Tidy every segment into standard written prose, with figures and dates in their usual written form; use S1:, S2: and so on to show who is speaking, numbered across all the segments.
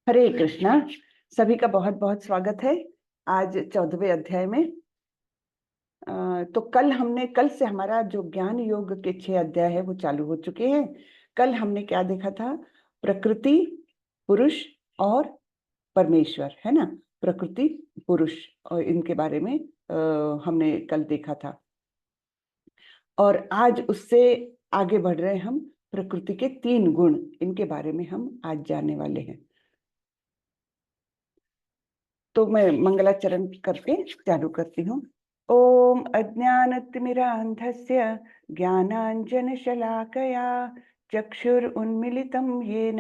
S1: हरे कृष्णा। सभी का बहुत बहुत स्वागत है आज 14वें अध्याय में। तो कल से हमारा जो ज्ञान योग के 6 अध्याय है वो चालू हो चुके हैं। कल हमने क्या देखा था? प्रकृति, पुरुष और परमेश्वर, है ना। प्रकृति, पुरुष और इनके बारे में हमने कल देखा था। और आज उससे आगे बढ़ रहे हम। प्रकृति के 3 गुण, इनके बारे में हम आज जानने वाले हैं। तो मैं मंगलाचरण करके चालू करती हूँ। ओम अज्ञानतिमिरान्धस्य ज्ञानाञ्जनशलाकया चक्षुरुन्मीलितं येन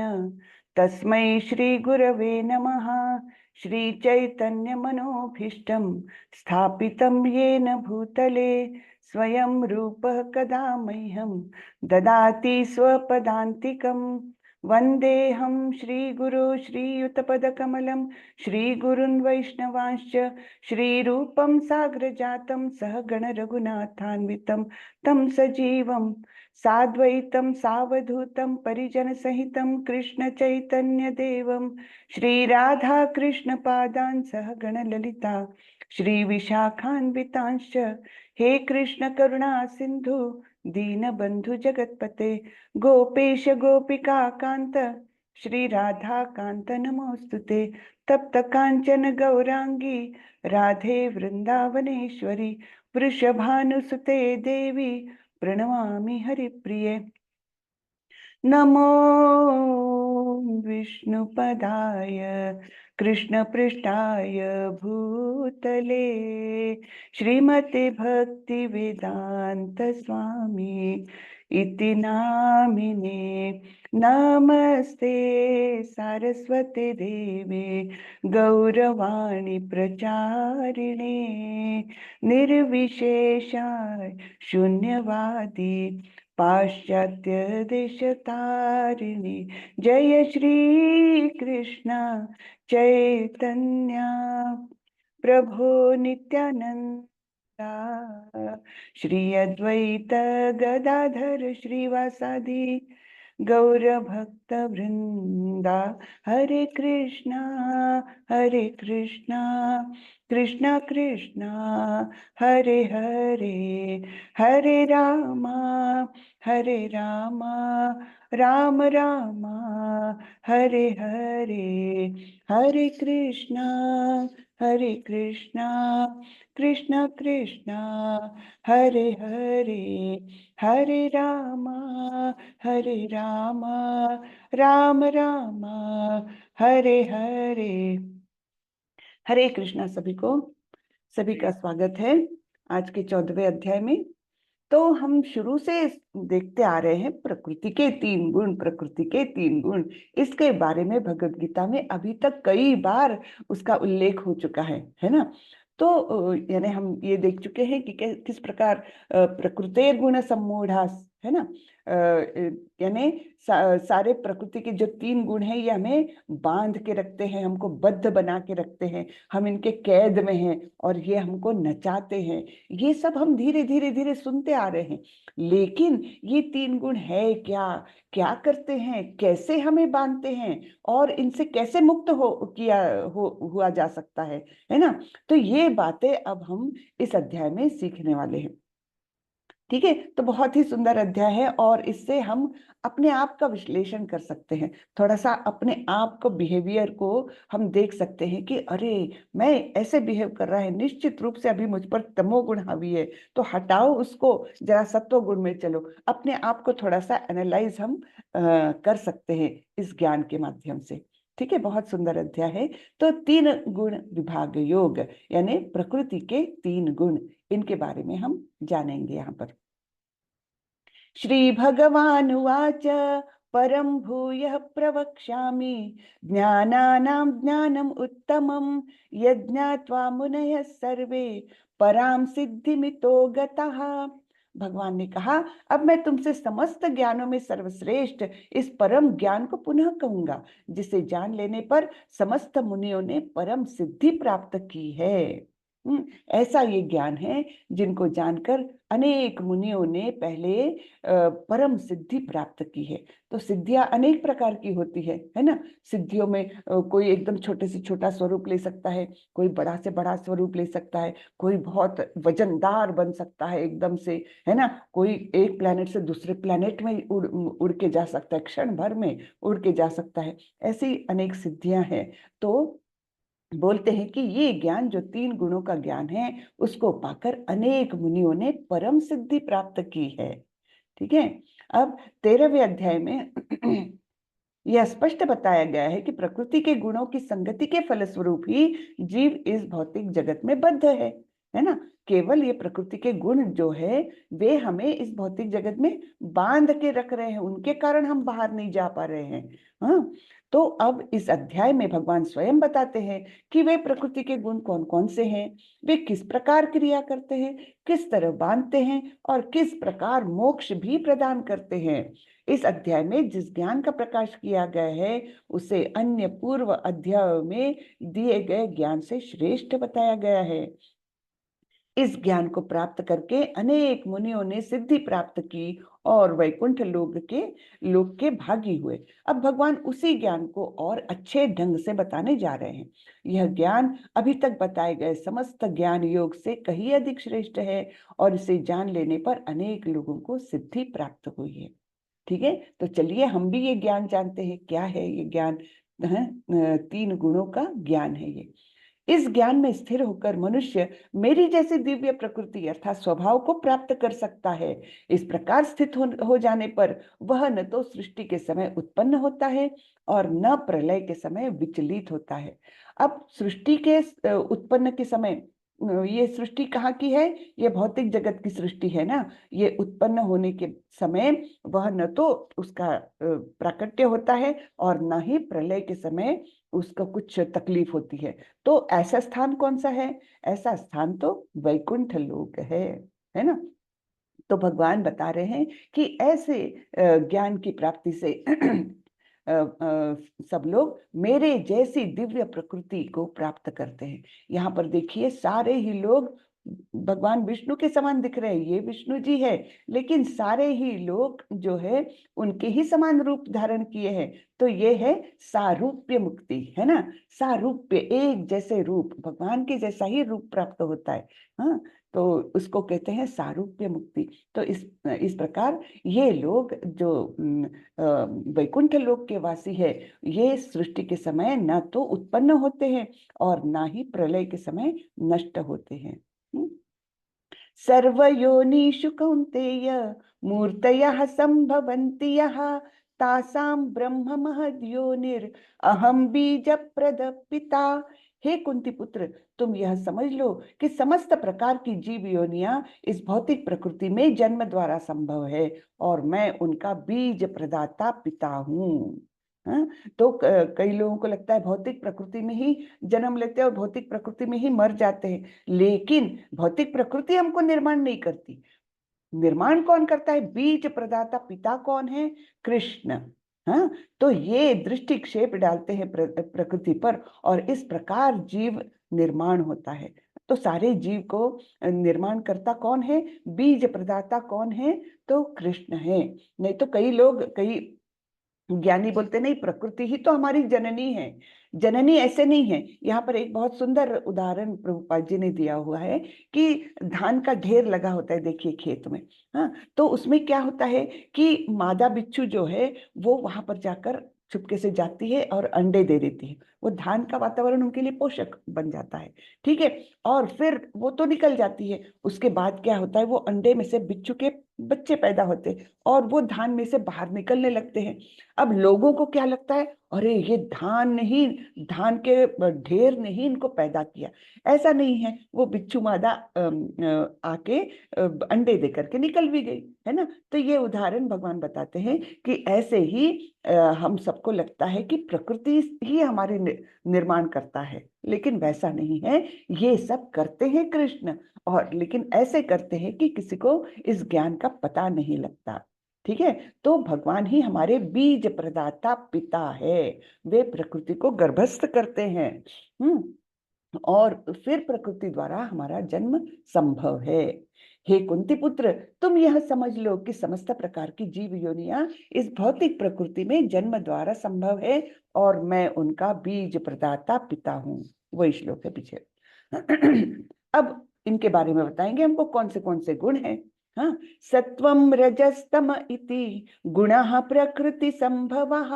S1: तस्मै श्रीगुरवे नमः। श्रीचैतन्यमनोभीष्टं स्थापितं येन भूतले स्वयं रूपः कदा मह्यं ददाति स्वपदान्तिकम्। वन्देऽहं श्रीगुरो श्रीयुतपदकमलं श्रीगुरुन् वैष्णवांश्च श्रीरूपं साग्रजातं सहगण रघुनाथान्वितं तं सजीवं साद्वैतं सावधूतं परिजनसहितं कृष्णचैतन्यदेवं श्रीराधा कृष्णपादान् सहगण ललिता श्रीविशाखान्वितांश्च। हे कृष्ण करुणा सिन्धु दीनबन्धु जगत्पते गोपेश गोपिका कान्त श्री राधा कान्त नमोस्तुते। तप्त कांचन गौरांगी राधे वृंदावनेश्वरी वृषभानुसुते देवी प्रणमामि हरिप्रिये। नमो विष्णुपदाय कृष्णपृष्ठाय भूतले श्रीमते भक्ति वेदांत स्वामी इति नामिने। नमस्ते सारस्वते देवे गौरवाणी प्रचारिणे निर्विशेषा शून्यवादी पाश्चात्य देशतारिणी। जय श्री कृष्ण चैतन्य प्रभो नित्यानंदा श्री अद्वैत गदाधर श्रीवासादि गौर भक्त वृंदा। हरे कृष्णा कृष्णा कृष्णा हरे हरे, हरे रामा राम रामा हरे हरे, हरे कृष्णा कृष्णा कृष्णा हरे हरे, हरे रामा राम रामा हरे हरे। हरे कृष्णा सभी को। सभी का स्वागत है आज के 14वें अध्याय में। तो हम शुरू से देखते आ रहे हैं प्रकृति के 3 गुण, प्रकृति के 3 गुण। इसके बारे में भगवद गीता में अभी तक कई बार उसका उल्लेख हो चुका है ना। तो यानी हम ये देख चुके हैं कि किस प्रकार प्रकृति गुण सम्मूढ़ास, है ना। यानी सारे प्रकृति के जो 3 गुण हैं ये हमें बांध के रखते हैं, हमको बद्ध बना के रखते हैं, हम इनके कैद में हैं और ये हमको नचाते हैं। ये सब हम धीरे धीरे धीरे सुनते आ रहे हैं। लेकिन ये 3 गुण है क्या, क्या करते हैं, कैसे हमें बांधते हैं और इनसे कैसे मुक्त हुआ जा सकता है ना। तो ये बातें अब हम इस अध्याय में सीखने वाले हैं। ठीक है, तो बहुत ही सुंदर अध्याय है और इससे हम अपने आप का विश्लेषण कर सकते हैं। थोड़ा सा अपने आप को, बिहेवियर को हम देख सकते हैं कि अरे मैं ऐसे बिहेव कर रहा है, निश्चित रूप से अभी मुझ पर तमोगुण हावी है, तो हटाओ उसको, जरा सत्व गुण में चलो। अपने आप को थोड़ा सा एनालाइज हम कर सकते हैं इस ज्ञान के माध्यम से। ठीक है, बहुत सुंदर अध्याय है। तो 3 गुण विभाग योग, यानी प्रकृति के 3 गुण, इनके बारे में हम जानेंगे यहाँ पर। श्री भगवानुवाच परं भूयः प्रवक्ष्यामि ज्ञानानां ज्ञानम् उत्तमं यज्ञात्वा मुनयः सर्वे परां सिद्धिमितो गतः। भगवान ने कहा, अब मैं तुमसे समस्त ज्ञानों में सर्वश्रेष्ठ इस परम ज्ञान को पुनः कहूंगा, जिसे जान लेने पर समस्त मुनियों ने परम सिद्धि प्राप्त की है। ऐसा ये ज्ञान है जिनको जानकर अनेक मुनियों ने पहले परम सिद्धि प्राप्त की है। तो सिद्धियां अनेक प्रकार की होती है ना। सिद्धियों में कोई एकदम छोटे से छोटा स्वरूप ले सकता है, कोई बड़ा से बड़ा स्वरूप ले सकता है, कोई बहुत वजनदार बन सकता है एकदम से, है ना। कोई एक प्लेनेट से दूसरे प्लेनेट में उड़ के जा सकता है, क्षण भर में उड़ के जा सकता है। ऐसी अनेक सिद्धियां हैं। तो बोलते हैं कि ये ज्ञान जो 3 गुणों का ज्ञान है, उसको पाकर अनेक मुनियों ने परम सिद्धि प्राप्त की है। ठीक है। अब 13वें अध्याय में यह स्पष्ट बताया गया है कि प्रकृति के गुणों की संगति के फलस्वरूप ही जीव इस भौतिक जगत में बद्ध है ना। केवल ये प्रकृति के गुण जो है वे हमें इस भौतिक जगत में बांध के रख रहे हैं, उनके कारण हम बाहर नहीं जा पा रहे हैं। हाँ, तो अब इस अध्याय में भगवान स्वयं बताते हैं कि वे प्रकृति के गुण कौन कौन से हैं, वे किस प्रकार क्रिया करते हैं, किस तरह बांधते हैं और किस प्रकार मोक्ष भी प्रदान करते हैं। इस अध्याय में जिस ज्ञान का प्रकाश किया गया है उसे अन्य पूर्व अध्यायों में दिए गए ज्ञान से श्रेष्ठ बताया गया है। इस ज्ञान को प्राप्त करके अनेक मुनियों ने सिद्धि प्राप्त की और वैकुंठ लोक के भागी हुए। अब भगवान उसी ज्ञान को और अच्छे ढंग से बताने जा रहे हैं। यह ज्ञान अभी तक बताए गए समस्त ज्ञान योग से कहीं अधिक श्रेष्ठ है और इसे जान लेने पर अनेक लोगों को सिद्धि प्राप्त हुई है। ठीक है, तो चलिए हम भी ये ज्ञान जानते हैं। क्या है ये ज्ञान? 3 गुणों का ज्ञान है ये। इस ज्ञान में स्थिर होकर मनुष्य मेरी जैसी दिव्य प्रकृति अर्थात स्वभाव को प्राप्त कर सकता है। इस प्रकार स्थित हो जाने पर वह न तो सृष्टि के समय उत्पन्न होता है और न प्रलय के समय विचलित होता है। अब सृष्टि के उत्पन्न के समय ये सृष्टि कहाँ की है? ये भौतिक जगत की सृष्टि है ना। ये उत्पन्न होने के समय वह न तो उसका प्राकट्य होता है और न ही प्रलय के समय उसको कुछ तकलीफ होती है। तो ऐसा स्थान कौन सा है? ऐसा स्थान तो वैकुंठ लोक है ना। तो भगवान बता रहे हैं कि ऐसे ज्ञान की प्राप्ति से सब लोग मेरे जैसी दिव्य प्रकृति को प्राप्त करते हैं। यहाँ पर देखिए सारे ही लोग भगवान विष्णु के समान दिख रहे हैं। ये विष्णु जी है, लेकिन सारे ही लोग जो है उनके ही समान रूप धारण किए हैं। तो ये है सारूप्य मुक्ति, है ना। सारूप्य, एक जैसे रूप, भगवान के जैसा ही रूप प्राप्त होता है। हाँ, तो उसको कहते हैं सारूप्य मुक्ति। तो इस प्रकार ये लोग जो वैकुंठ लोक के वासी है, ये सृष्टि के समय न तो उत्पन्न होते हैं और ना ही प्रलय के समय नष्ट होते हैं। सर्वयोनिषु कौन्तेय मूर्तयः सम्भवन्ति यः तासां ब्रह्म महद्योनिर् अहम बीज प्रद पिता। हे कुंती पुत्र, तुम यह समझ लो कि समस्त प्रकार की जीव योनियां इस भौतिक प्रकृति में जन्म द्वारा संभव है और मैं उनका बीज प्रदाता पिता हूँ। हाँ, तो कई लोगों को लगता है भौतिक प्रकृति में ही जन्म लेते हैं और भौतिक प्रकृति में ही मर जाते हैं, लेकिन भौतिक प्रकृति हमको निर्माण नहीं करती। निर्माण कौन करता है? बीज प्रदाता पिता कौन है? कृष्ण। हाँ, तो ये दृष्टिक्षेप डालते हैं प्रकृति पर और इस प्रकार जीव निर्माण होता है। तो सारे जीव को निर्माण करता कौन है? बीज प्रदाता कौन है? तो कृष्ण है। नहीं तो कई ज्ञानी बोलते नहीं, प्रकृति ही तो हमारी जननी है। जननी ऐसे नहीं है। यहाँ पर एक बहुत सुंदर उदाहरण प्रभुपाद जी ने दिया हुआ है कि धान का ढेर लगा होता है, देखिए खेत में। हाँ, तो उसमें क्या होता है कि मादा बिच्छू जो है वो वहां पर जाकर चुपके से जाती है और अंडे दे देती है। वो धान का वातावरण उनके लिए पोषक बन जाता है। ठीक है, और फिर वो तो निकल जाती है। उसके बाद क्या होता है, वो अंडे में से बिच्छू के बच्चे पैदा होते हैं और वो धान में से बाहर निकलने लगते हैं। अब लोगों को क्या लगता है, अरे ये धान नहीं, धान के ढेर ने ही इनको पैदा किया। ऐसा नहीं है, वो बिच्छू मादा आके अंडे दे करके निकल भी गई, है ना। तो ये उदाहरण भगवान बताते हैं कि ऐसे ही हम सबको लगता है कि प्रकृति ही हमारे निर्माण करता है, लेकिन वैसा नहीं है। ये सब करते हैं कृष्ण, और लेकिन ऐसे करते हैं कि किसी को इस ज्ञान का पता नहीं लगता। ठीक है, तो भगवान ही हमारे बीज प्रदाता पिता है। वे प्रकृति को गर्भस्थ करते हैं। और फिर प्रकृति द्वारा हमारा जन्म संभव है। हे कुंती पुत्र, तुम यह समझ लो कि समस्त प्रकार की जीव योनियां इस भौतिक प्रकृति में जन्म द्वारा संभव है और मैं उनका बीज प्रदाता पिता हूँ। वही श्लोक है पीछे। अब इनके बारे में बताएंगे हमको कौन से गुण हैं। हाँ, सत्वम रजस्तम इति गुणः प्रकृति संभवः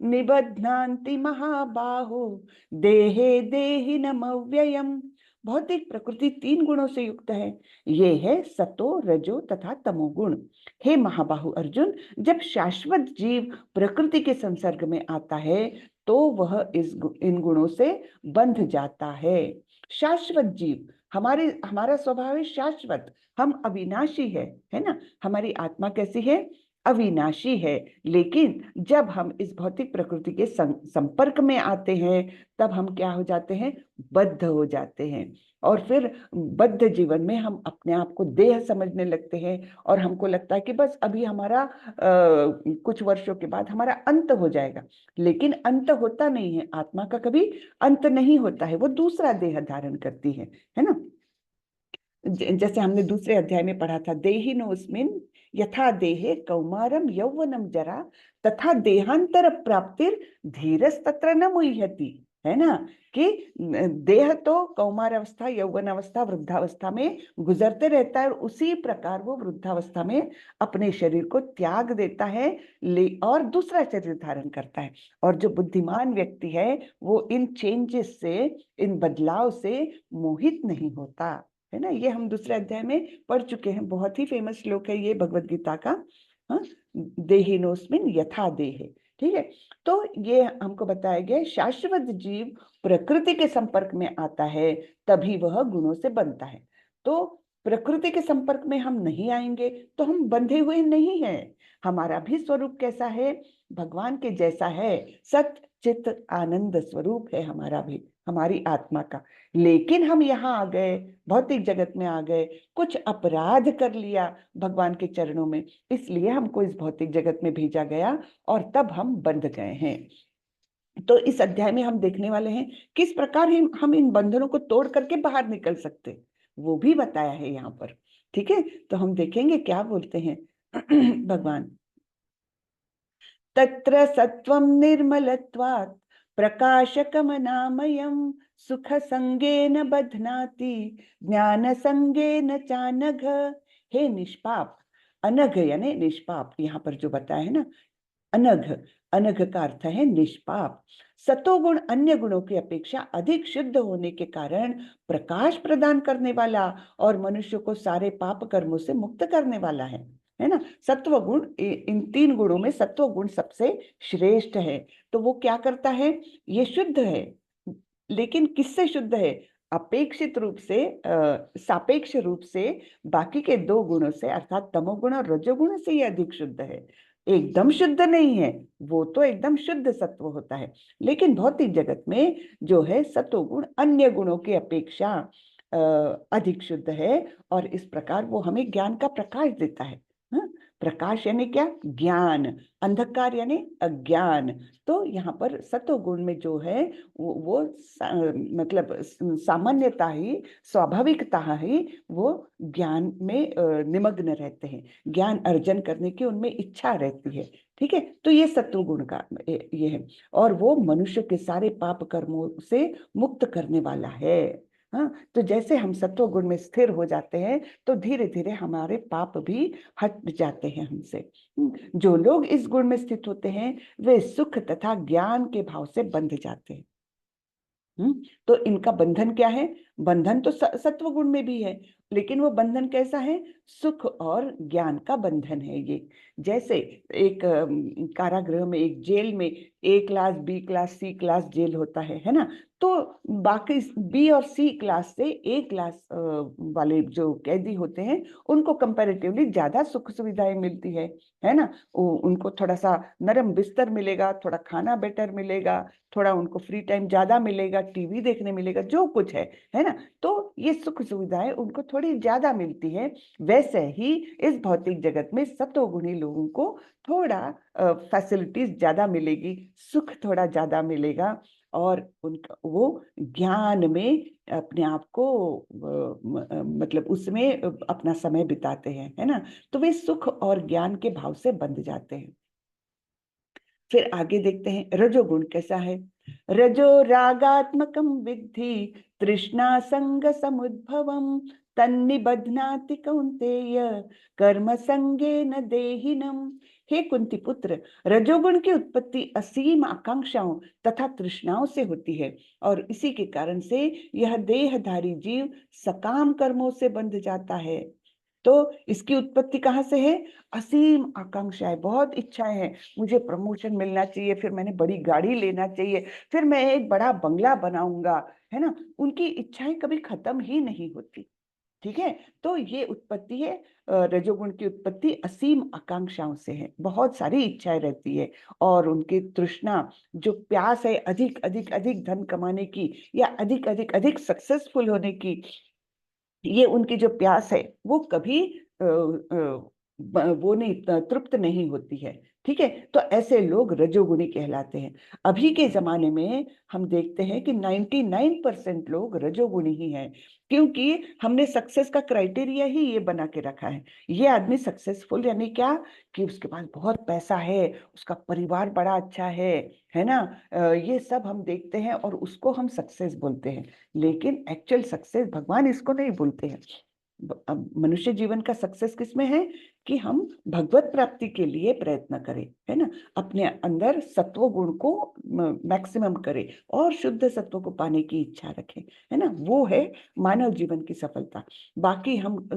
S1: निबध्नान्ति महाबाहो देहे देहिनमव्ययम्। भौतिक प्रकृति 3 गुणों से युक्त है। ये है सतो, रजो तथा तमोगुण। हे महाबाहु अर्जुन, जब शाश्वत जीव प्रकृति के संसर्ग में आता है तो वह इन गुणों से बंध जाता है। शाश्वत जीव, हमारा स्वभाव है शाश्वत, हम अविनाशी है ना। हमारी आत्मा कैसी है? अविनाशी है। लेकिन जब हम इस भौतिक प्रकृति के संपर्क में आते हैं तब हम क्या हो जाते हैं? बद्ध हो जाते हैं। और फिर बद्ध जीवन में हम अपने आप को देह समझने लगते हैं और हमको लगता है कि बस अभी हमारा कुछ वर्षों के बाद हमारा अंत हो जाएगा। लेकिन अंत होता नहीं है, आत्मा का कभी अंत नहीं होता है, वो दूसरा देह धारण करती है ना। जैसे हमने दूसरे अध्याय में पढ़ा था, देहिनोस्मिन् यथा देहे कौमारम यौवनम जरा तथा देहांतर प्राप्तिर धीरस तत्र न मुह्यति, है ना। कि देह तो कौमार अवस्था, यौवन अवस्था, वृद्धावस्था में गुजरते रहता है और उसी प्रकार वो वृद्धावस्था में अपने शरीर को त्याग देता है और दूसरा शरीर धारण करता है। और जो बुद्धिमान व्यक्ति है वो इन चेंजेस से, इन बदलाव से मोहित नहीं होता, है ना। ये हम दूसरे अध्याय में पढ़ चुके हैं, बहुत ही फेमस श्लोक है ये भगवत गीता का। हाँ, देहिनोस्मिन् यथा देहे, ठीक है। तो ये हमको बताया गया, शाश्वत जीव प्रकृति के संपर्क में आता है तभी वह गुणों से बनता है। तो प्रकृति के संपर्क में हम नहीं आएंगे तो हम बंधे हुए नहीं हैं। हमारा भी स्वरूप कैसा है? भगवान के जैसा है, सत चित आनंद स्वरूप है हमारा भी, हमारी आत्मा का। लेकिन हम यहाँ आ गए, भौतिक जगत में आ गए, कुछ अपराध कर लिया भगवान के चरणों में, इसलिए हमको इस भौतिक जगत में भेजा गया और तब हम बंध गए हैं। तो इस अध्याय में हम देखने वाले हैं किस प्रकार हम इन बंधनों को तोड़ करके बाहर निकल सकते, वो भी बताया है यहाँ पर। ठीक है, तो हम देखेंगे क्या बोलते हैं भगवान। तत्र सत्वं निर्मलत्वात् प्रकाशकमनामयं सुख संगेन बध्नाति ज्ञान संगेन चानघ। हे निष्पाप, अनघ यानी निष्पाप, यहाँ पर जो बताया है ना अनघ, अनघ का अर्थ है निष्पाप। सतोगुण अन्य गुणों की अपेक्षा अधिक शुद्ध होने के कारण प्रकाश प्रदान करने वाला और मनुष्य को सारे पाप कर्मों से मुक्त करने वाला है ना। सत्व गुण, इन 3 गुणों में सत्व गुण सबसे श्रेष्ठ है। तो वो क्या करता है? ये शुद्ध है, लेकिन किससे शुद्ध है? अपेक्षित रूप से, सापेक्ष रूप से बाकी के 2 गुणों से, अर्थात तमोगुण और रजोगुण से ये अधिक शुद्ध है। एकदम शुद्ध नहीं है, वो तो एकदम शुद्ध सत्व होता है। लेकिन भौतिक जगत में जो है सत्वगुण अन्य गुणों की अपेक्षा अधिक शुद्ध है और इस प्रकार वो हमें ज्ञान का प्रकाश देता है। हाँ? प्रकाश यानी क्या? ज्ञान। अंधकार यानी अज्ञान। तो यहाँ पर सत्वगुण में जो है वो मतलब सामान्यता ही, स्वाभाविकता ही वो ज्ञान में निमग्न रहते हैं, ज्ञान अर्जन करने की उनमें इच्छा रहती है। ठीक है, तो ये सत्वगुण का ये है और वो मनुष्य के सारे पाप कर्मों से मुक्त करने वाला है। हाँ, तो जैसे हम सत्व गुण में स्थिर हो जाते हैं तो धीरे धीरे हमारे पाप भी हट जाते हैं हमसे। जो लोग इस गुण में स्थित होते हैं वे सुख तथा ज्ञान के भाव से बंध जाते हैं। तो इनका बंधन क्या है? बंधन तो सत्व गुण में भी है, लेकिन वो बंधन कैसा है? सुख और ज्ञान का बंधन है ये। जैसे एक कारागृह में, एक जेल में A class, B class, C class jail होता है ना। तो बाकी B और C क्लास से A क्लास वाले जो कैदी होते हैं उनको कंपैरेटिवली ज्यादा सुख सुविधाएं मिलती है ना। उनको थोड़ा सा नरम बिस्तर मिलेगा, थोड़ा खाना बेटर मिलेगा, थोड़ा उनको फ्री टाइम ज्यादा मिलेगा, टीवी देखने मिलेगा, जो कुछ है ना। तो ये सुख सुविधाएं उनको थोड़ी ज्यादा मिलती है। वैसे ही इस भौतिक जगत में सतोगुणी लोगों को थोड़ा फैसिलिटीज ज्यादा मिलेगी, सुख थोड़ा ज्यादा मिलेगा और उनका वो ज्ञान में अपने आप को मतलब उसमें अपना समय बिताते हैं, है ना। तो वे सुख और ज्ञान के भाव से बंध जाते हैं। फिर आगे देखते हैं रजोगुण कैसा है। रजो रागात्मकम विद्धि तृष्णा संग समुद्भवम तन्निबध्नाति कौन्तेय कर्म संगे न देहिनम। हे कुंती पुत्र, रजोगुण की उत्पत्ति असीम आकांक्षाओं तथा तृष्णाओं से होती है, और इसी के कारण से यह देहधारी जीव सकाम कर्मों से बंध जाता है। तो इसकी उत्पत्ति कहाँ से है? असीम आकांक्षाएं, बहुत इच्छाएं हैं। मुझे प्रमोशन मिलना चाहिए, फिर मैंने बड़ी गाड़ी लेना चाहिए, फिर मैं एक बड़ा बंगला बनाऊंगा, है ना। उनकी इच्छाएं कभी खत्म ही नहीं होती। ठीक है, तो ये उत्पत्ति है, रजोगुण की उत्पत्ति असीम आकांक्षाओं से है। बहुत सारी इच्छाएं रहती है, और उनकी तृष्णा, जो प्यास है अधिक अधिक अधिक धन कमाने की या अधिक अधिक अधिक सक्सेसफुल होने की, ये उनकी जो प्यास है वो कभी वो नहीं, तृप्त नहीं होती है। ठीक है, तो ऐसे लोग रजोगुणी कहलाते हैं। अभी के जमाने में हम देखते हैं कि 99% लोग रजोगुणी ही हैं, क्योंकि हमने सक्सेस का क्राइटेरिया ही ये बना के रखा है। ये आदमी सक्सेसफुल यानी क्या, कि उसके पास बहुत पैसा है, उसका परिवार बड़ा अच्छा है ना। ये सब हम देखते हैं और उसको हम सक्सेस बोलते हैं। लेकिन एक्चुअल सक्सेस भगवान इसको नहीं बोलते हैं। अब मनुष्य जीवन का सक्सेस किसमें है, कि हम भगवत प्राप्ति के लिए प्रयत्न करें, है ना। अपने अंदर सत्व गुण को मैक्सिमम करें और शुद्ध सत्व को पाने की इच्छा रखें, है ना। वो है मानव जीवन की सफलता। बाकी हम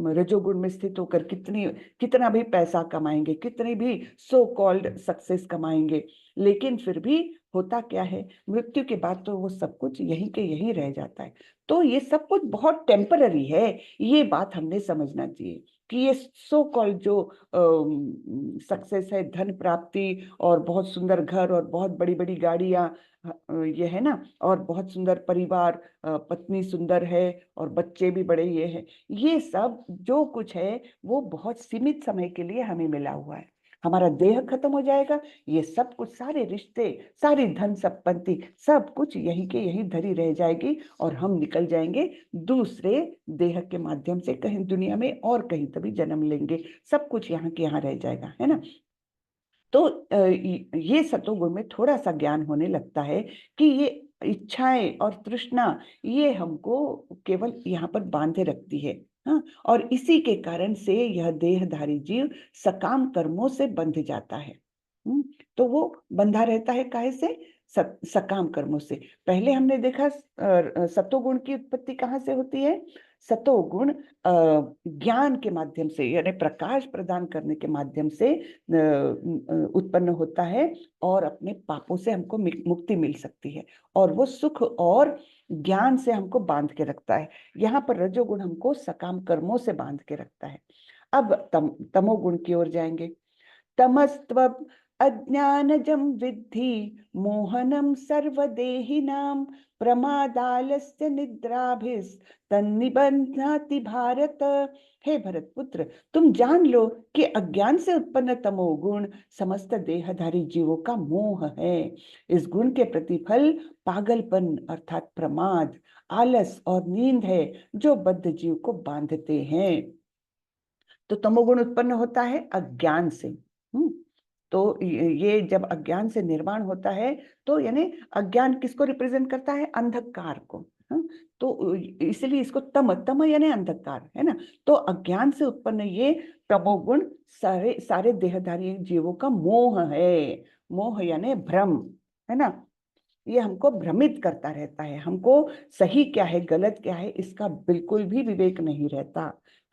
S1: रजोगुण में स्थित होकर कितना भी पैसा कमाएंगे, कितनी भी सो कॉल्ड सक्सेस कमाएंगे, लेकिन फिर भी होता क्या है, मृत्यु के बाद तो वो सब कुछ यहीं के यहीं रह जाता है। तो ये सब कुछ बहुत टेम्पररी है, ये बात हमने समझना चाहिए। कि ये सो कॉल्ड जो सक्सेस है, धन प्राप्ति और बहुत सुंदर घर और बहुत बड़ी बड़ी गाड़ियां, ये है ना, और बहुत सुंदर परिवार, पत्नी सुंदर है और बच्चे भी बड़े, ये है, ये सब जो कुछ है वो बहुत सीमित समय के लिए हमें मिला हुआ है। हमारा देह खत्म हो जाएगा, ये सब कुछ, सारे रिश्ते, सारी धन संपत्ति, सब कुछ यहीं के यहीं धरी रह जाएगी, और हम निकल जाएंगे दूसरे देह के माध्यम से कहीं दुनिया में और कहीं तभी जन्म लेंगे। सब कुछ यहाँ के यहाँ रह जाएगा, है ना। तो ये सतोगुण में थोड़ा सा ज्ञान होने लगता है कि ये इच्छाएं और तृष्णा, ये हमको केवल यहाँ पर बांधे रखती है। हाँ, और इसी के कारण से यह देहधारी जीव सकाम कर्मों से बंध जाता है। तो वो बंधा रहता है काहे से? सकाम कर्मों से। पहले हमने देखा सतोगुण की उत्पत्ति कहाँ से होती है। सतोगुण ज्ञान के माध्यम से, यानी प्रकाश प्रदान करने के माध्यम से उत्पन्न होता है, और अपने पापों से हमको मुक्ति मिल सकती है, और वो सुख और ज्ञान से हमको बांध के रखता है। यहाँ पर रजोगुण हमको सकाम कर्मों से बांध के रखता है। अब तमोगुण की ओर जाएंगे। तमस्त्व अज्ञानजं विद्धि मोहनम सर्वदेहिनां प्रमादालस्य निद्राभिस्तन्निबध्नाति भारत। हे भरत पुत्र, तुम जान लो कि अज्ञान से उत्पन्न तमोगुण समस्त देहधारी जीवों का मोह है। इस गुण के प्रतिफल पागलपन अर्थात प्रमाद, आलस और नींद है, जो बद्ध जीव को बांधते हैं। तो तमोगुण उत्पन्न होता है अज्ञान से। तो ये जब अज्ञान से निर्माण होता है, तो यानी अज्ञान किसको रिप्रेजेंट करता है? अंधकार को। तो इसलिए इसको तम, तम यानी अंधकार, है ना। तो अज्ञान से उत्पन्न ये तमोगुण सारे सारे देहधारी जीवों का मोह है। मोह यानी भ्रम, है ना। ये हमको भ्रमित करता रहता है, हमको सही क्या है गलत क्या है इसका बिल्कुल भी विवेक नहीं रहता।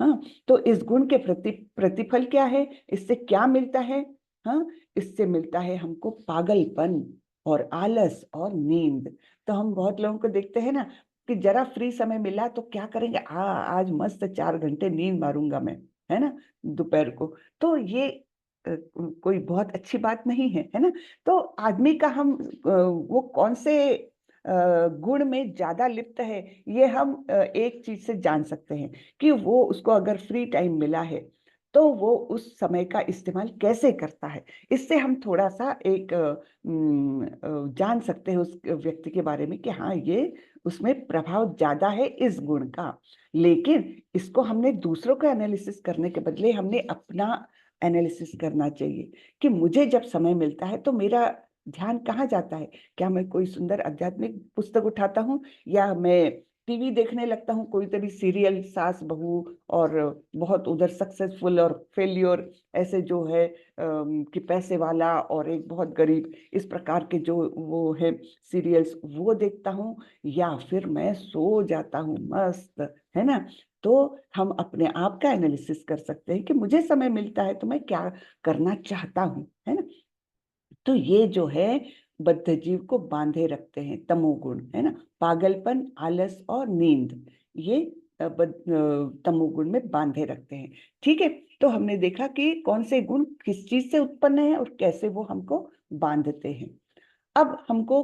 S1: हाँ, तो इस गुण के प्रति प्रतिफल क्या है, इससे क्या मिलता है? हाँ, इससे मिलता है हमको पागलपन और आलस और नींद। तो हम बहुत लोगों को देखते हैं ना, कि जरा फ्री समय मिला तो क्या करेंगे, आज मस्त 4 घंटे नींद मारूंगा मैं, है ना, दोपहर को। तो ये कोई बहुत अच्छी बात नहीं है, है ना। तो आदमी का हम वो कौन से गुण में ज्यादा लिप्त है, ये हम एक चीज से जान सकते हैं, कि वो उसको अगर फ्री टाइम मिला है, तो वो उस समय का इस्तेमाल कैसे करता है, इससे हम थोड़ा सा एक जान सकते हैं उस व्यक्ति के बारे में कि हाँ, ये उसमें प्रभाव ज्यादा है इस गुण का। लेकिन इसको हमने दूसरों का एनालिसिस करने के बदले हमने अपना एनालिसिस करना चाहिए कि मुझे जब समय मिलता है तो मेरा ध्यान कहाँ जाता है। क्या मैं कोई सुंदर आध्यात्मिक पुस्तक उठाता हूँ, या मैं टीवी देखने लगता हूँ, कोई तभी सीरियल सास बहू, और बहुत उधर सक्सेसफुल और फेल्योर, ऐसे जो है कि पैसे वाला और एक बहुत गरीब, इस प्रकार के जो वो है सीरियल्स, वो देखता हूँ, या फिर मैं सो जाता हूँ मस्त, है ना। तो हम अपने आप का एनालिसिस कर सकते हैं कि मुझे समय मिलता है तो मैं क्या करना चाहता हूँ, है ना। तो ये जो है बद्ध जीव को बांधे रखते हैं तमोगुण, है ना। पागलपन, आलस और नींद, ये तमोगुण में बांधे रखते हैं। ठीक है, तो हमने देखा कि कौन से गुण किस चीज से उत्पन्न है और कैसे वो हमको बांधते हैं। अब हमको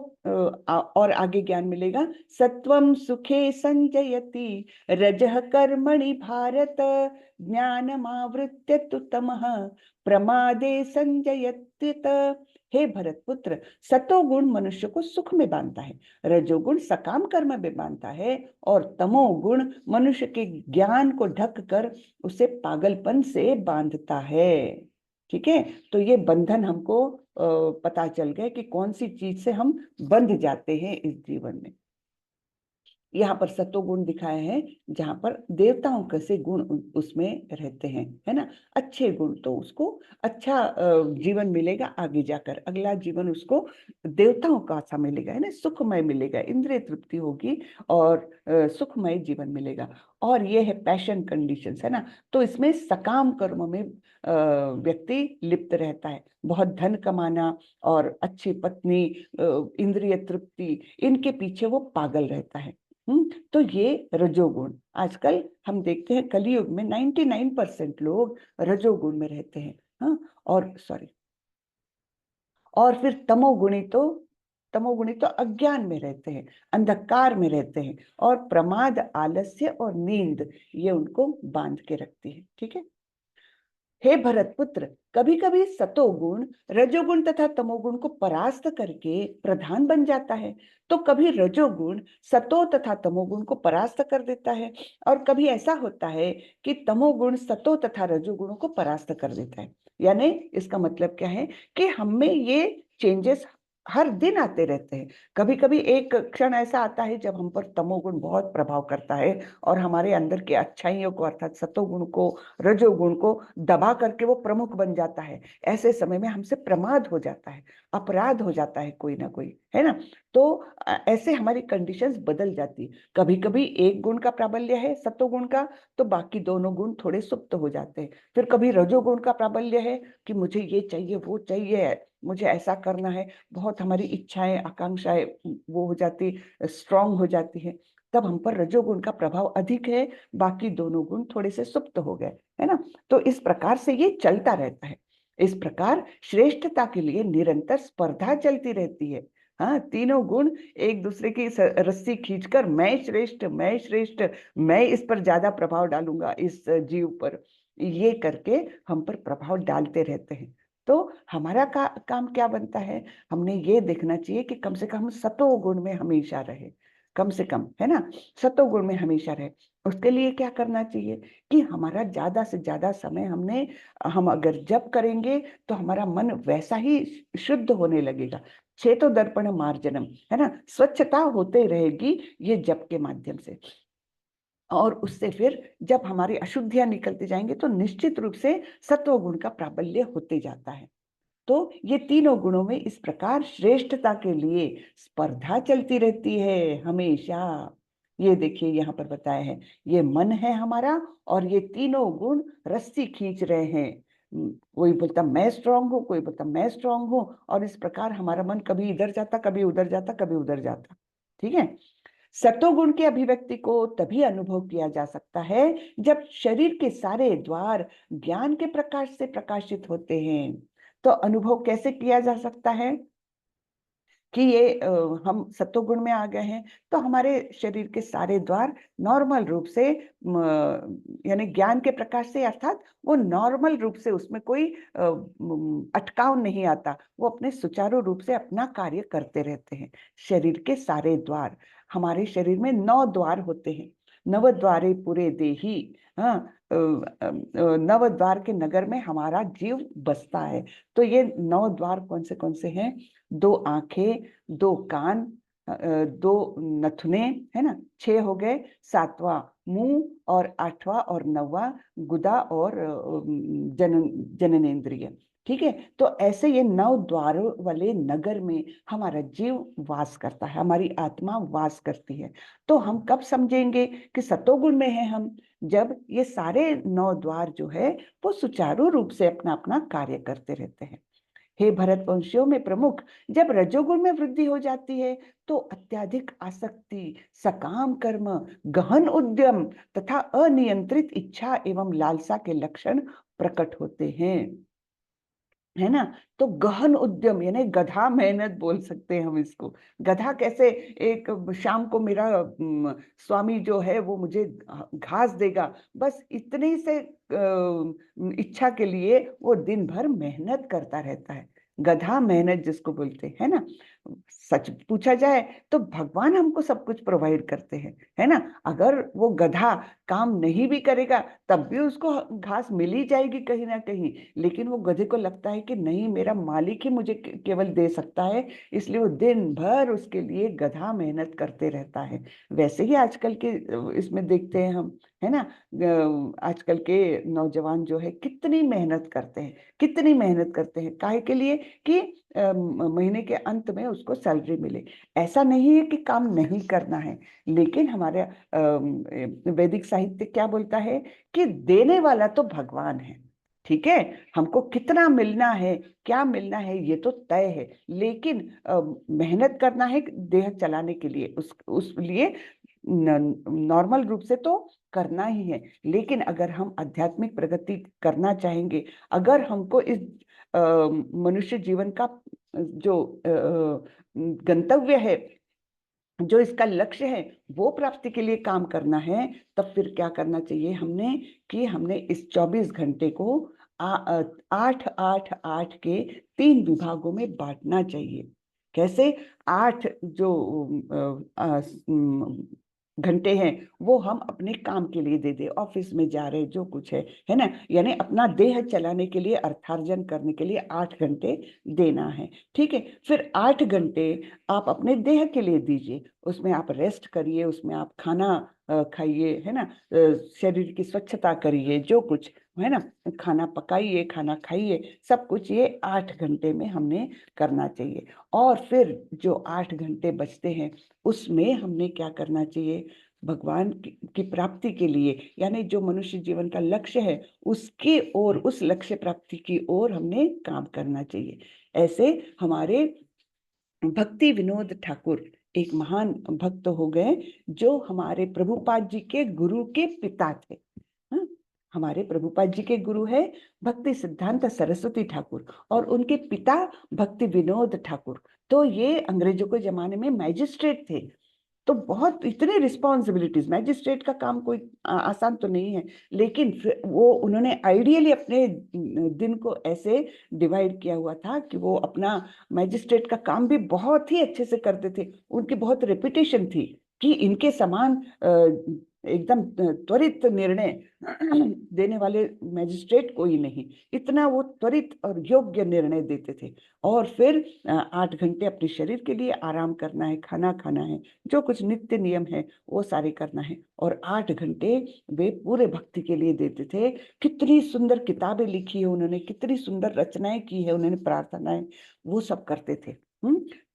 S1: और आगे ज्ञान मिलेगा। सत्वम सुखे संजयति, रजः कर्मणि भारत, ज्ञानमावृत्य तु तमः, प्रमादे संजयत्युत। हे भरत पुत्र, सतोगुण मनुष्य को सुख में बांधता है, रजोगुण सकाम कर्म में बांधता है, और तमोगुण मनुष्य के ज्ञान को ढक कर उसे पागलपन से बांधता है। ठीक है, तो ये बंधन हमको पता चल गया कि कौन सी चीज से हम बंध जाते हैं इस जीवन में। यहाँ पर सत्वगुण दिखाए हैं, जहां पर देवताओं के से गुण उसमें रहते हैं, है ना। अच्छे गुण, तो उसको अच्छा जीवन मिलेगा आगे जाकर, अगला जीवन उसको देवताओं का सा मिलेगा, है ना, सुखमय मिलेगा, इंद्रिय तृप्ति होगी और सुखमय जीवन मिलेगा। और ये है पैशन कंडीशंस, है ना। तो इसमें सकाम कर्म में व्यक्ति लिप्त रहता है, बहुत धन कमाना और अच्छी पत्नी, इंद्रिय तृप्ति, इनके पीछे वो पागल रहता है। तो ये रजोगुण, आजकल हम देखते हैं कलयुग में 99% लोग रजोगुण में रहते हैं। हाँ, और सॉरी, और फिर तमोगुणी तो अज्ञान में रहते हैं, अंधकार में रहते हैं, और प्रमाद, आलस्य और नींद, ये उनको बांध के रखती है। ठीक है, हे भरत पुत्र, कभी कभी सतोगुण रजोगुण तथा तमोगुण को परास्त करके प्रधान बन जाता है, तो कभी रजोगुण सतो तथा तमोगुण को परास्त कर देता है, और कभी ऐसा होता है कि तमोगुण सतो तथा रजोगुणों को परास्त कर देता है। यानी इसका मतलब क्या है कि हम में ये चेंजेस हर दिन आते रहते हैं। कभी कभी एक क्षण ऐसा आता है जब हम पर तमोगुण बहुत प्रभाव करता है और हमारे अंदर की अच्छाइयों को अर्थात सतोगुण को, रजोगुण को दबा करके वो प्रमुख बन जाता है। ऐसे समय में हमसे प्रमाद हो जाता है, अपराध हो जाता है कोई ना कोई, है ना। तो ऐसे हमारी कंडीशंस बदल जाती। कभी कभी एक गुण का प्राबल्य है सत्वगुण का, तो बाकी दोनों गुण थोड़े सुप्त हो जाते हैं। फिर कभी रजोगुण का प्राबल्य है कि मुझे ये चाहिए, वो चाहिए, मुझे ऐसा करना है, बहुत हमारी इच्छाएं आकांक्षाएं वो हो जाती, स्ट्रांग हो जाती है, तब हम पर रजोगुण का प्रभाव अधिक है, बाकी दोनों गुण थोड़े से सुप्त हो गए, है ना। तो इस प्रकार से ये चलता रहता है। इस प्रकार श्रेष्ठता के लिए निरंतर स्पर्धा चलती रहती है। हाँ, तीनों गुण एक दूसरे की रस्सी खींचकर मैं श्रेष्ठ, मैं श्रेष्ठ, मैं इस पर ज्यादा प्रभाव डालूंगा इस जीव पर, ये करके हम पर प्रभाव डालते रहते हैं। तो हमारा काम क्या बनता है, हमने ये देखना चाहिए कि कम से कम हम सतो गुण में हमेशा रहे, कम से कम, है ना, सतो गुण में हमेशा रहे। उसके लिए क्या करना चाहिए कि हमारा ज्यादा से ज्यादा समय हम अगर जप करेंगे तो हमारा मन वैसा ही शुद्ध होने लगेगा। चेतो दर्पण मार्जनम, है ना, स्वच्छता होते रहेगी ये जप के माध्यम से। और उससे फिर जब हमारी अशुद्धियां निकलती जाएंगे तो निश्चित रूप से सत्व गुण का प्राबल्य होते जाता है। तो ये तीनों गुणों में इस प्रकार श्रेष्ठता के लिए स्पर्धा चलती रहती है हमेशा। ये देखिए यहाँ पर बताया है, ये मन है हमारा और ये तीनों गुण रस्सी खींच रहे हैं। कोई बोलता मैं स्ट्रांग हूँ, कोई बोलता मैं स्ट्रांग हूँ, और इस प्रकार हमारा मन कभी इधर जाता, कभी उधर जाता, कभी उधर जाता। ठीक है, सत्वगुण की अभिव्यक्ति को तभी अनुभव किया जा सकता है जब शरीर के सारे द्वार ज्ञान के प्रकाश से प्रकाशित होते हैं। तो अनुभव कैसे किया जा सकता है कि ये हम सत्वगुण में आ गए हैं, तो हमारे शरीर के सारे द्वार नॉर्मल रूप से यानी ज्ञान के प्रकाश से, अर्थात वो नॉर्मल रूप से, उसमें कोई अटकाव नहीं आता, वो अपने सुचारू रूप से अपना कार्य करते रहते हैं। शरीर के सारे द्वार, हमारे शरीर में 9 द्वार होते हैं। नव द्वारे पूरे देही, हाँ, नव द्वार के नगर में हमारा जीव बसता है। तो ये 9 द्वार कौन से हैं? 2 आंखें, 2 कान, 2 नथुने, है ना, 6 हो गए, 7वां मुंह, और 8वां और 9वां गुदा और जननेंद्रिय। ठीक है, तो ऐसे ये 9 द्वारों वाले नगर में हमारा जीव वास करता है, हमारी आत्मा वास करती है। तो हम कब समझेंगे कि सतोगुण में है हम? जब ये सारे 9 द्वार जो है वो सुचारू रूप से अपना अपना कार्य करते रहते हैं। हे भरतवंशियों में प्रमुख, जब रजोगुण में वृद्धि हो जाती है तो अत्याधिक आसक्ति, सकाम कर्म, गहन उद्यम तथा अनियंत्रित इच्छा एवं लालसा के लक्षण प्रकट होते हैं, है ना। तो गहन उद्यम यानी गधा मेहनत बोल सकते हैं हम इसको। गधा कैसे? एक शाम को मेरा स्वामी जो है वो मुझे घास देगा, बस इतनी से इच्छा के लिए वो दिन भर मेहनत करता रहता है। गधा मेहनत जिसको बोलते हैं ना। सच पूछा जाए तो भगवान हमको सब कुछ प्रोवाइड करते हैं, है ना। अगर वो गधा काम नहीं भी करेगा तब भी उसको घास मिल ही जाएगी कहीं ना कहीं, लेकिन वो गधे को लगता है कि नहीं, मेरा मालिक ही मुझे केवल दे सकता है, इसलिए वो दिन भर उसके लिए गधा मेहनत करते रहता है। वैसे ही आजकल के इसमें देखते हैं हम, है ना। आजकल के नौजवान जो है कितनी मेहनत करते हैं, कितनी मेहनत करते हैं, काहे के लिए? कि महीने के अंत में उसको सैलरी मिले। ऐसा नहीं है कि काम नहीं करना है, लेकिन हमारे वैदिक साहित्य क्या बोलता है कि देने वाला तो भगवान है। ठीक है, हमको कितना मिलना है, क्या मिलना है, ये तो तय है, लेकिन मेहनत करना है देह चलाने के लिए, उस लिए नॉर्मल रूप से तो करना ही है। लेकिन अगर हम आध्यात्मिक प्रगति करना चाहेंगे, अगर हमको इस मनुष्य जीवन का जो गंतव्य है, जो इसका लक्ष्य है, वो प्राप्ति के लिए काम करना है, तब फिर क्या करना चाहिए हमने? कि हमने इस 24 घंटे को 8-8-8 के 3 विभागों में बांटना चाहिए। कैसे? 8 जो घंटे हैं वो हम अपने काम के लिए दे दे, ऑफिस में जा रहे जो कुछ है ना, यानी अपना देह चलाने के लिए, अर्थार्जन करने के लिए 8 घंटे देना है। ठीक है, फिर 8 घंटे आप अपने देह के लिए दीजिए, उसमें आप रेस्ट करिए, उसमें आप खाना खाइए, है ना, शरीर की स्वच्छता करिए, जो कुछ है ना, खाना पकाइए, खाना खाइए, सब कुछ ये 8 घंटे में हमने करना चाहिए। और फिर जो 8 घंटे बचते हैं उसमें हमने क्या करना चाहिए? भगवान की प्राप्ति के लिए, यानी जो मनुष्य जीवन का लक्ष्य है उसकी ओर, उस लक्ष्य प्राप्ति की ओर हमने काम करना चाहिए। ऐसे हमारे भक्ति विनोद ठाकुर एक महान भक्त हो गए, जो हमारे प्रभुपाद जी के गुरु के पिता थे। हाँ? हमारे प्रभुपाद जी के गुरु है भक्ति सिद्धांत सरस्वती ठाकुर, और उनके पिता भक्ति विनोद ठाकुर। तो ये अंग्रेजों के जमाने में मैजिस्ट्रेट थे। तो बहुत इतने रिस्पॉन्सिबिलिटीज, मैजिस्ट्रेट का काम कोई आसान तो नहीं है, लेकिन फिर वो उन्होंने आइडियली अपने दिन को ऐसे डिवाइड किया हुआ था कि वो अपना मैजिस्ट्रेट का काम भी बहुत ही अच्छे से करते थे। उनकी बहुत रेपुटेशन थी कि इनके समान एकदम त्वरित निर्णय देने वाले मैजिस्ट्रेट कोई नहीं, इतना वो त्वरित और योग्य निर्णय देते थे। और फिर 8 घंटे अपने शरीर के लिए आराम करना है, खाना खाना है, जो कुछ नित्य नियम है वो सारे करना है, और 8 घंटे वे पूरे भक्ति के लिए देते थे। कितनी सुंदर किताबें लिखी है उन्होंने, कितनी सुंदर रचनाएं की है उन्होंने, प्रार्थनाएं, वो सब करते थे।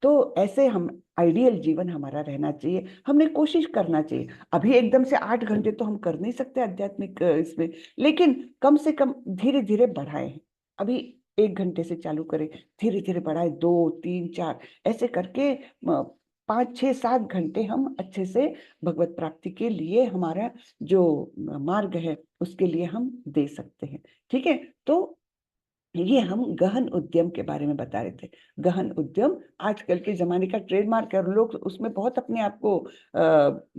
S1: तो ऐसे हम आइडियल जीवन हमारा रहना चाहिए, हमने कोशिश करना चाहिए। अभी एकदम से 8 घंटे तो हम कर नहीं सकते आध्यात्मिक इसमें, लेकिन कम से कम धीरे धीरे बढ़ाएं। अभी 1 घंटे से चालू करें, धीरे धीरे बढ़ाए, 2 3 4 ऐसे करके 5 6 7 घंटे हम अच्छे से भगवत प्राप्ति के लिए, हमारा जो मार्ग है उसके लिए हम दे सकते हैं। ठीक है, तो ये हम गहन उद्यम के बारे में बता रहे थे। गहन उद्यम आजकल के जमाने का ट्रेडमार्क है और लोग उसमें बहुत अपने आप को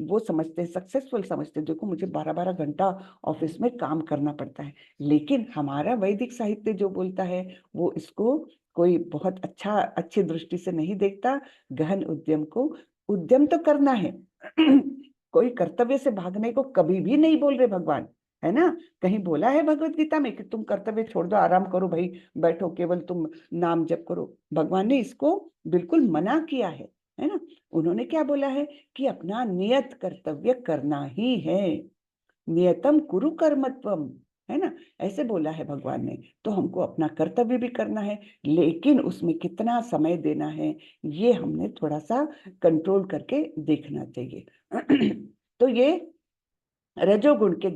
S1: वो समझते हैं, सक्सेसफुल समझते हैं। देखो मुझे 12-12 घंटा ऑफिस में काम करना पड़ता है, लेकिन हमारा वैदिक साहित्य जो बोलता है वो इसको कोई बहुत अच्छी दृष्टि से नहीं देखता। गहन उद्यम को उद्यम तो करना है कोई कर्तव्य से भागने को कभी भी नहीं बोल रहे भगवान, है ना। कहीं बोला है भगवत गीता में कि तुम कर्तव्य छोड़ दो, आराम करो भाई, बैठो केवल तुम नाम जप करो। भगवान ने इसको बिल्कुल मना किया है ना। उन्होंने क्या बोला है कि अपना नियत कर्तव्य करना ही है, नियतम कुरु कर्मत्वम, है ना, ऐसे बोला है भगवान ने। तो हमको अपना कर्तव्य भी करना है, लेकिन उसमें कितना समय देना है ये हमने थोड़ा सा कंट्रोल करके देखना चाहिए। तो ये रजोगुण के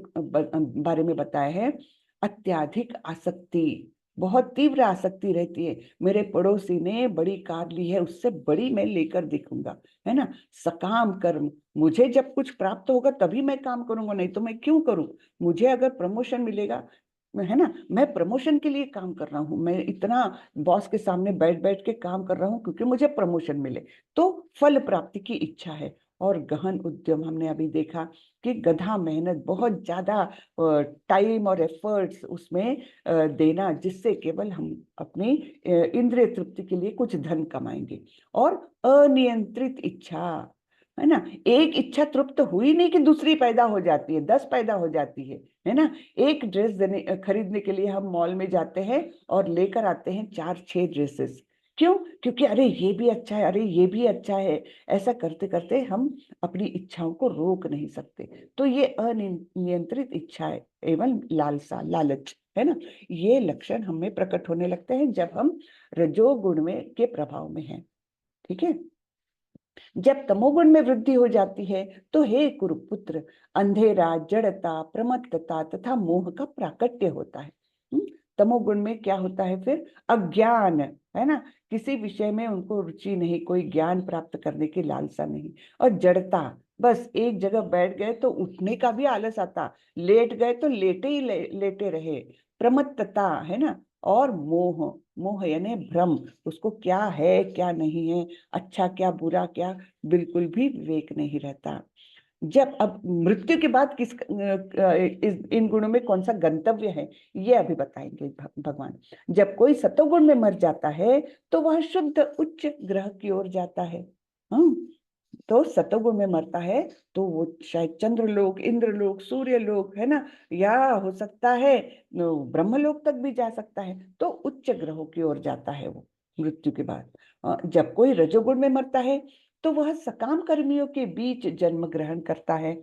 S1: बारे में बताया है। अत्याधिक आसक्ति, बहुत तीव्र आसक्ति रहती है। मेरे पड़ोसी ने बड़ी कार ली है, उससे बड़ी मैं लेकर दिखूंगा, है ना। सकाम कर्म, मुझे जब कुछ प्राप्त होगा तभी मैं काम करूंगा, नहीं तो मैं क्यों करूं। मुझे अगर प्रमोशन मिलेगा, है ना, मैं प्रमोशन के लिए काम कर रहा हूँ, मैं इतना बॉस के सामने बैठ बैठ के काम कर रहा हूँ क्योंकि मुझे प्रमोशन मिले, तो फल प्राप्ति की इच्छा है। और गहन उद्यम हमने अभी देखा कि गधा मेहनत, बहुत ज्यादा टाइम और एफर्ट्स उसमें देना, जिससे केवल हम अपनी इंद्रिय तृप्ति के लिए कुछ धन कमाएंगे। और अनियंत्रित इच्छा, है ना, एक इच्छा तृप्त हुई नहीं कि दूसरी पैदा हो जाती है, 10 पैदा हो जाती है ना। एक ड्रेस खरीदने के लिए हम मॉल में जाते हैं और लेकर आते हैं 4-6 ड्रेसेस। क्यों? क्योंकि अरे ये भी अच्छा है, अरे ये भी अच्छा है। ऐसा करते करते हम अपनी इच्छाओं को रोक नहीं सकते। तो ये अनियंत्रित इच्छा है एवं लालसा, लालच, है ना, ये लक्षण हमें प्रकट होने लगते हैं जब हम रजोगुण में के प्रभाव में हैं। ठीक है। जब तमोगुण में वृद्धि हो जाती है तो हे कुरुपुत्र, अंधेरा, जड़ता, प्रमत्तता तथा मोह का प्राकट्य होता है। तमोगुण में क्या होता है फिर? अज्ञान, है ना, किसी विषय में उनको रुचि नहीं, कोई ज्ञान प्राप्त करने की लालसा नहीं। और जड़ता, बस एक जगह बैठ गए तो उठने का भी आलस आता, लेट गए तो लेटे ही लेटे रहे। प्रमत्तता, है ना। और मोह, मोह यानी भ्रम, उसको क्या है क्या नहीं है, अच्छा क्या बुरा क्या, बिल्कुल भी विवेक नहीं रहता। जब अब मृत्यु के बाद इन गुणों में कौन सा गंतव्य है ये अभी बताएंगे भगवान। जब कोई सतोगुण में मर जाता है तो वह शुद्ध उच्च ग्रह की ओर जाता है। हम तो सतोगुण में मरता है तो वो शायद चंद्रलोक, इंद्रलोक, सूर्यलोक, है ना, या हो सकता है ब्रह्मलोक तक भी जा सकता है। तो उच्च ग्रहों की ओर जाता है वो मृत्यु के बाद। जब कोई रजोगुण में मरता है तो वह सकाम कर्मियों के बीच जन्म ग्रहण करता है।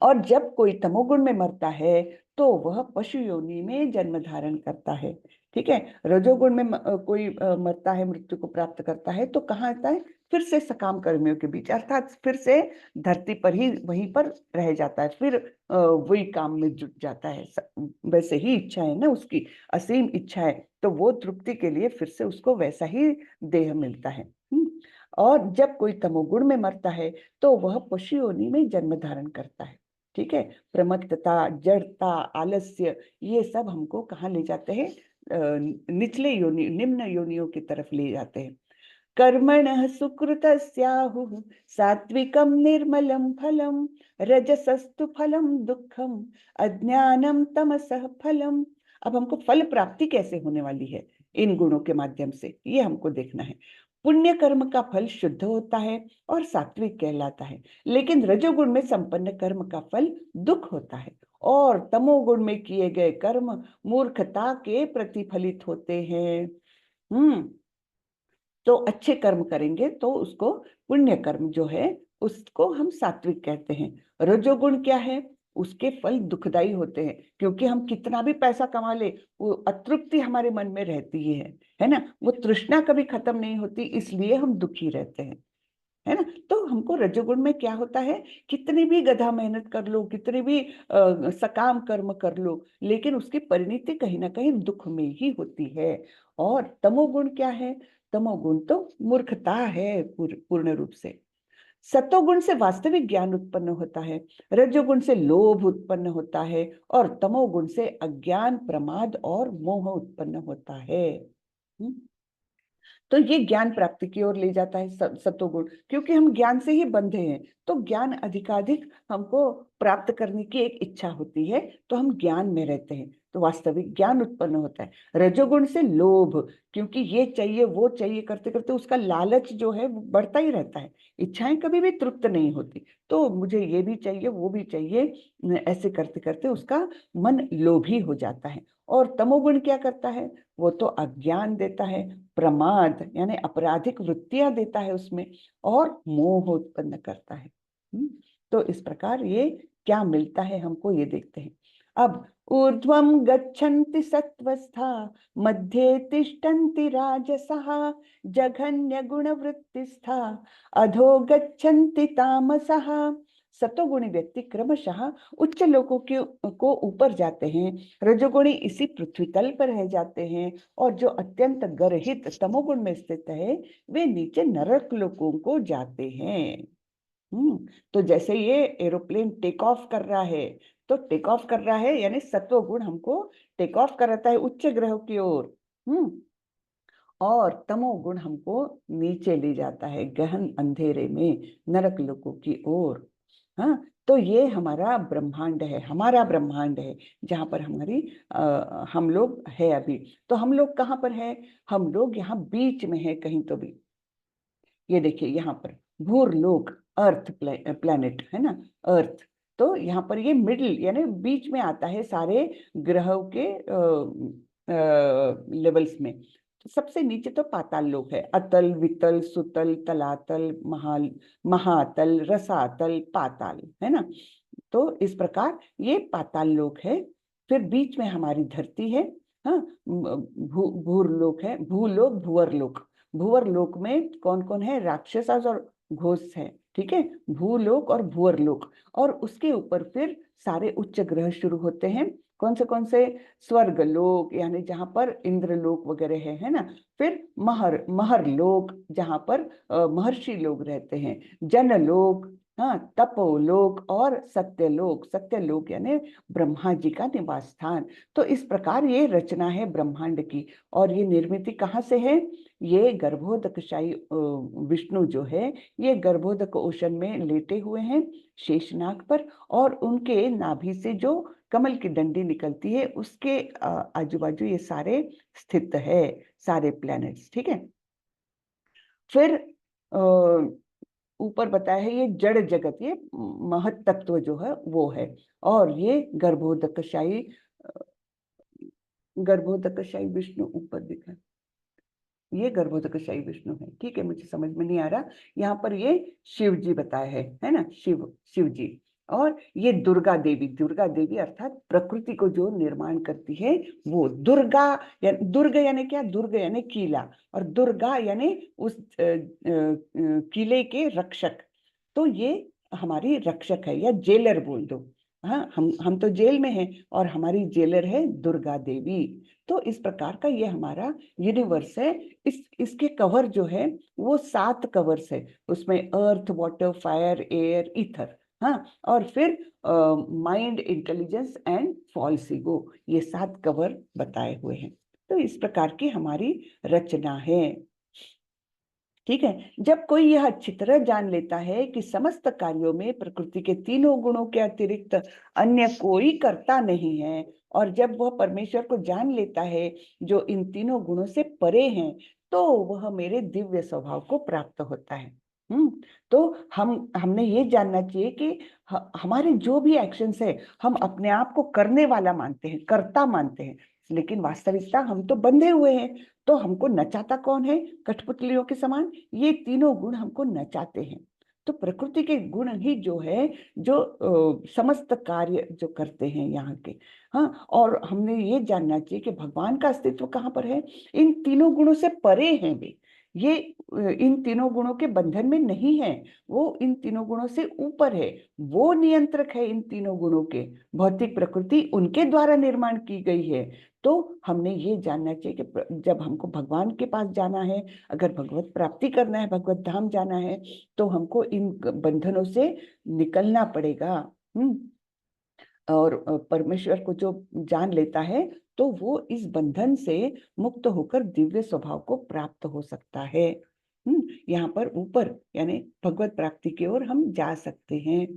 S1: और जब कोई तमोगुण में मरता है तो वह पशु योनि में जन्म धारण करता है। ठीक है। रजोगुण में कोई मरता है, मृत्यु को प्राप्त करता है तो कहाँ आता है? फिर से सकाम कर्मियों के बीच, अर्थात फिर से धरती पर ही वहीं पर रह जाता है, फिर वही काम में जुट जाता है। वैसे ही इच्छा है ना उसकी, असीम इच्छा है, तो वो तृप्ति के लिए फिर से उसको वैसा ही देह मिलता है। और जब कोई तमोगुण में मरता है तो वह पशु योनि में जन्म धारण करता है। ठीक है। प्रमत्तता, जड़ता, आलस्य, ये सब हमको कहाँ ले जाते हैं? निचले योनि, निम्न योनियों की तरफ ले जाते हैं। कर्मणः सुकृतस्याहुः सात्विकं निर्मलं फलं, रजसस्तु फलं दुःखम, अज्ञानम तमसः फलम। अब हमको फल प्राप्ति कैसे होने वाली है? इन गुणों के माध्यम से, ये हमको देखना है। पुण्य कर्म का फल शुद्ध होता है और सात्विक कहलाता है, लेकिन रजोगुण में संपन्न कर्म का फल दुख होता है। और तमोगुण में किए गए कर्म मूर्खता के प्रतिफलित होते हैं। हम्म तो अच्छे कर्म करेंगे तो उसको पुण्य कर्म जो है उसको हम सात्विक कहते हैं। रजोगुण क्या है? उसके फल दुखदाई होते हैं, क्योंकि हम कितना भी पैसा कमा ले वो अतृप्ति हमारे मन में रहती ही है ना, वो तृष्णा कभी खत्म नहीं होती, इसलिए हम दुखी रहते हैं, है ना। तो हमको रजोगुण में क्या होता है? कितनी भी गधा मेहनत कर लो, कितनी भी सकाम कर्म कर लो, लेकिन उसकी परिणति कहीं ना कहीं दुख में ही होती है। और तमोगुण क्या है? तमोगुण तो मूर्खता है पूर्ण रूप से। सतोगुण से वास्तविक ज्ञान उत्पन्न होता है, रजोगुण से लोभ उत्पन्न होता है और तमोगुण से अज्ञान, प्रमाद और मोह उत्पन्न होता है। तो ये ज्ञान प्राप्ति की ओर ले जाता है सतोगुण, क्योंकि हम ज्ञान से ही बंधे हैं। तो ज्ञान अधिकाधिक हमको प्राप्त करने की एक इच्छा होती है, तो हम ज्ञान में रहते हैं, तो वास्तविक ज्ञान उत्पन्न होता है। रजोगुण से लोभ, क्योंकि ये चाहिए वो चाहिए करते करते उसका लालच जो है वो बढ़ता ही रहता है, इच्छाएं कभी भी तृप्त नहीं होती, तो मुझे ये भी चाहिए वो भी चाहिए, ऐसे करते करते उसका मन लोभी हो जाता है। और तमोगुण क्या करता है, वो तो अज्ञान देता है, प्रमाद यानी आपराधिक वृत्तियां देता है उसमें, और मोह उत्पन्न करता है। तो इस प्रकार ये क्या मिलता है हमको, ये देखते हैं। अब ऊर्ध्वं गच्छन्ति सत्वस्था, मध्ये तिष्ठन्ति राजसः, जघन्य गुणवृत्तिस्था, अधो गच्छन्ति तामसः। सतोगुणी व्यक्ति क्रमशः उच्च लोकों को ऊपर जाते हैं, रजोगुणी इसी पृथ्वी तल पर रह जाते हैं, और जो अत्यंत गर्हित तमोगुण में स्थित है वे नीचे नरक लोकों को जाते हैं। तो जैसे ये एरोप्लेन टेक ऑफ कर रहा है, तो टेक ऑफ कर रहा है यानी सत्वगुण हमको टेक ऑफ कराता है उच्च ग्रह की ओर, और तमोगुण हमको नीचे ले जाता है गहन अंधेरे में नरक लोकों की ओर। हाँ, तो ये हमारा ब्रह्मांड है, हमारा ब्रह्मांड है, जहाँ पर हम लोग है अभी। तो हम लोग कहाँ पर है, हम लोग यहाँ बीच में है कहीं तो भी। ये देखिए यहाँ पर भूरलोक, अर्थ प्लैनेट है ना, अर्थ। तो यहाँ पर ये मिडिल यानी बीच में आता है सारे ग्रहों के लेवल्स में। तो सबसे नीचे तो पाताल लोक है, अतल, वितल, सुतल, तलातल, महातल, रसातल, पाताल, है ना। तो इस प्रकार ये पाताल लोक है। फिर बीच में हमारी धरती है। हाँ, भूरलोक है, भूलोक, भूवर लोक। भूवर लोक में कौन कौन है, राक्षस और घोष है, ठीक है, भूलोक और भूवर लोक। और उसके ऊपर फिर सारे उच्च ग्रह शुरू होते हैं। कौन से, स्वर्ग लोक यानी जहां पर इंद्रलोक वगैरह है ना। फिर महर लोक जहां पर महर्षि लोग रहते हैं, जनलोक, हाँ, तपोलोक और सत्यलोक। सत्यलोक यानी ब्रह्मा जी का निवास स्थान। तो इस प्रकार ये रचना है ब्रह्मांड की। और ये निर्मित कहाँ से है, ये गर्भोदकशाही विष्णु जो है, ये गर्भोदक ओशन में लेटे हुए हैं शेषनाग पर, और उनके नाभि से जो कमल की डंडी निकलती है उसके आजू बाजू ये सारे स्थित है, सारे प्लैनेट्स, ठीक है। फिर ऊपर बताया है ये जड़ जगत, ये महत तत्व जो है वो है। और ये गर्भोदकशाही विष्णु ऊपर दिखा, ये गर्भोदकशाही विष्णु है, ठीक है, मुझे समझ में नहीं आ रहा। यहाँ पर ये शिव जी बताए है ना, शिव जी। और ये दुर्गा देवी, दुर्गा देवी अर्थात प्रकृति को जो निर्माण करती है वो दुर्गा। दुर्ग यानी क्या, दुर्ग यानी किला, और दुर्गा यानी उस किले के रक्षक। तो ये हमारी रक्षक है, या जेलर बोल दो। हाँ, हम तो जेल में हैं और हमारी जेलर है दुर्गा देवी। तो इस प्रकार का ये हमारा यूनिवर्स है। इसके कवर जो है वो 7 कवर्स है, उसमें earth, water, fire, air, ether, हाँ, और फिर mind, intelligence and false ego, ये 7 कवर बताए हुए हैं। तो इस प्रकार की हमारी रचना है, ठीक है। जब कोई यह अच्छी तरह जान लेता है कि समस्त कार्यों में प्रकृति के तीनों गुणों के अतिरिक्त अन्य कोई करता नहीं है, और जब वह परमेश्वर को जान लेता है जो इन तीनों गुणों से परे हैं, तो वह मेरे दिव्य स्वभाव को प्राप्त होता है। तो हमने ये जानना चाहिए कि हमारे जो भी एक्शंस है, हम अपने आप को करने वाला मानते हैं, कर्ता मानते हैं, लेकिन वास्तविकता हम तो बंधे हुए हैं। तो हमको नचाता कौन है, कठपुतलियों के समान ये तीनों गुण हमको नचाते हैं। तो प्रकृति के गुण ही जो है, जो समस्त कार्य जो करते हैं यहाँ के। हाँ, और हमने ये जानना चाहिए कि भगवान का अस्तित्व कहाँ पर है, इन तीनों गुणों से परे हैं वे। ये इन तीनों गुणों के बंधन में नहीं है, वो इन तीनों गुणों से ऊपर है, वो नियंत्रक है इन तीनों गुणों के। भौतिक प्रकृति उनके द्वारा निर्माण की गई है। तो हमने ये जानना चाहिए कि जब हमको भगवान के पास जाना है, अगर भगवत प्राप्ति करना है, भगवत धाम जाना है, तो हमको इन बंधनों से निकलना पड़ेगा। और परमेश्वर को जो जान लेता है तो वो इस बंधन से मुक्त होकर दिव्य स्वभाव को प्राप्त हो सकता है। यहाँ पर ऊपर यानी भगवत प्राप्ति की ओर हम जा सकते हैं।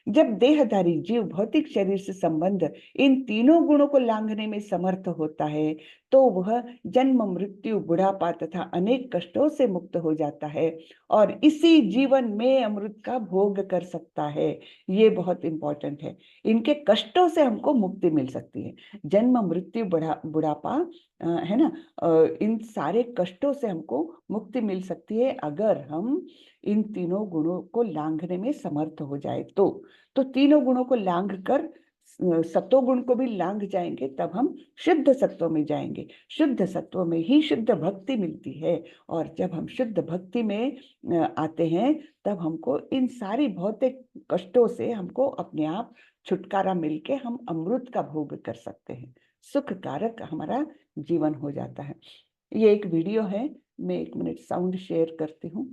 S1: जब देहधारी जीव भौतिक शरीर से संबंध इन तीनों गुणों को लांघने में समर्थ होता है तो वह जन्म, मृत्यु, बुढ़ापा तथा अनेक कष्टों से मुक्त हो जाता है और इसी जीवन में अमृत का भोग कर सकता है। ये बहुत इंपॉर्टेंट है। इनके कष्टों से हमको मुक्ति मिल सकती है। जन्म, मृत्यु, बुढ़ापा है ना, इन सारे कष्टों से हमको मुक्ति मिल सकती है अगर हम इन तीनों गुणों को लांघने में समर्थ हो जाए तो तीनों गुणों को लांघ कर सत्व गुण को भी लांघ जाएंगे, तब हम शुद्ध सत्व में जाएंगे। शुद्ध सत्व में ही शुद्ध भक्ति मिलती है और जब हम शुद्ध भक्ति में आते हैं तब हमको इन सारी भौतिक कष्टों से हमको अपने आप छुटकारा मिलके हम अमृत का भोग कर सकते हैं। सुख कारक हमारा जीवन हो जाता है। ये एक वीडियो है, मैं 1 मिनट साउंड शेयर करती हूँ।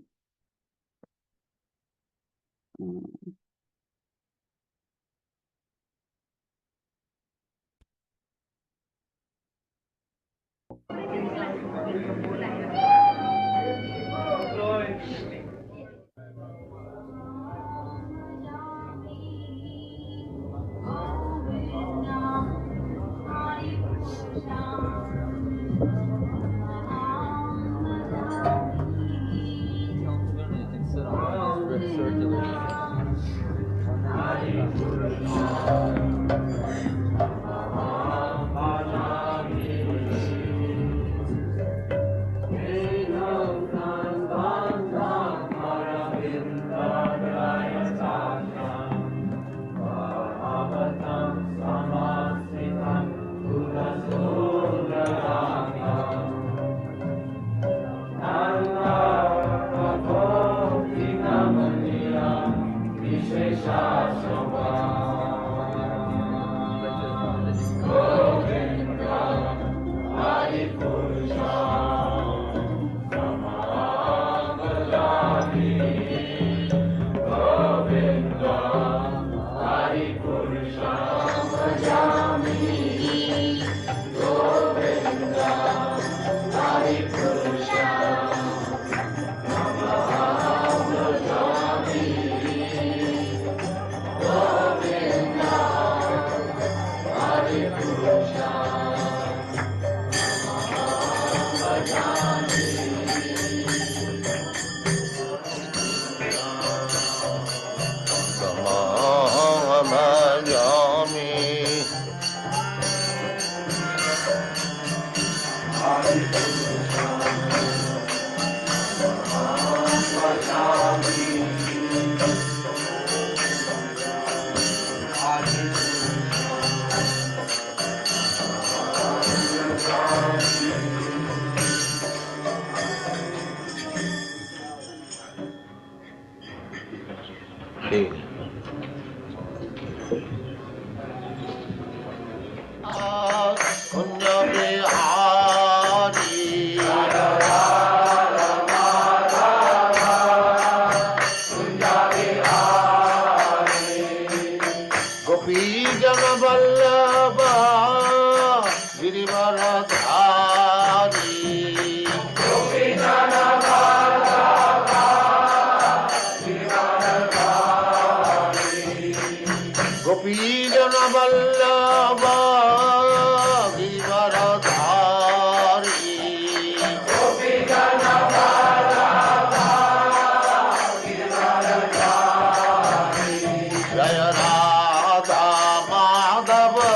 S2: Jaya Radha Madhava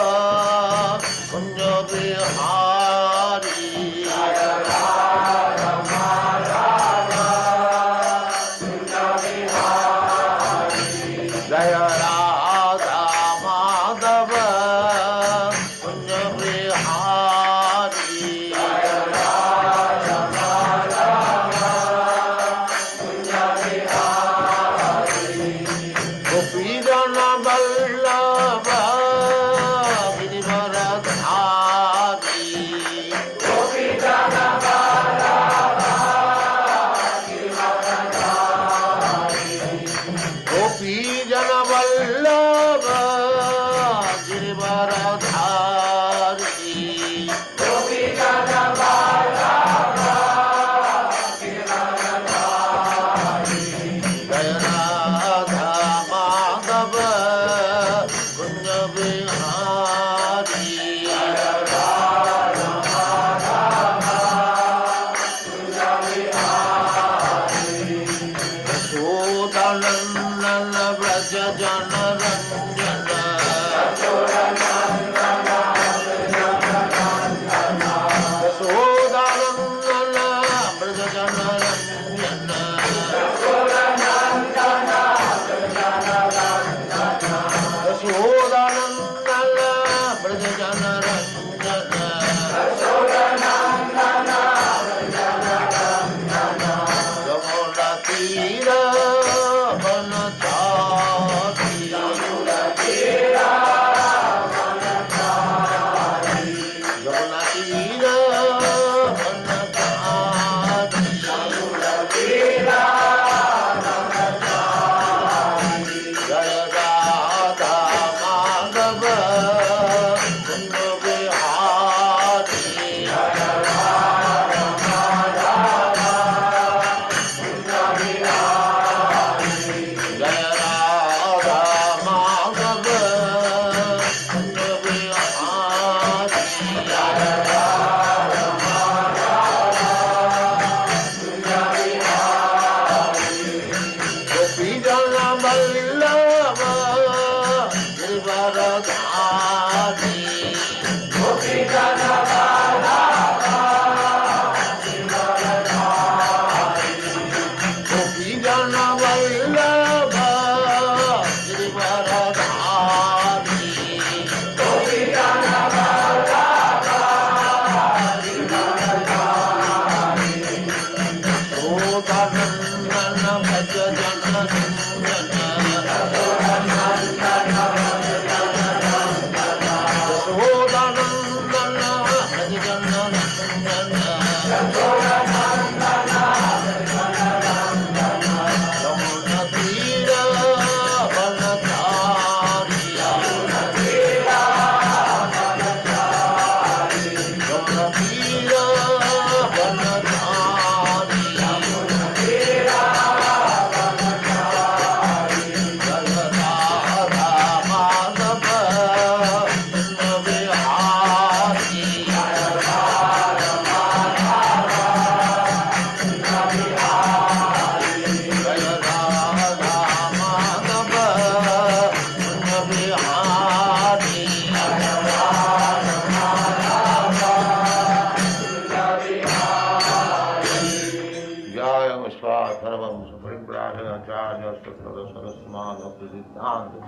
S2: Kunja Bihari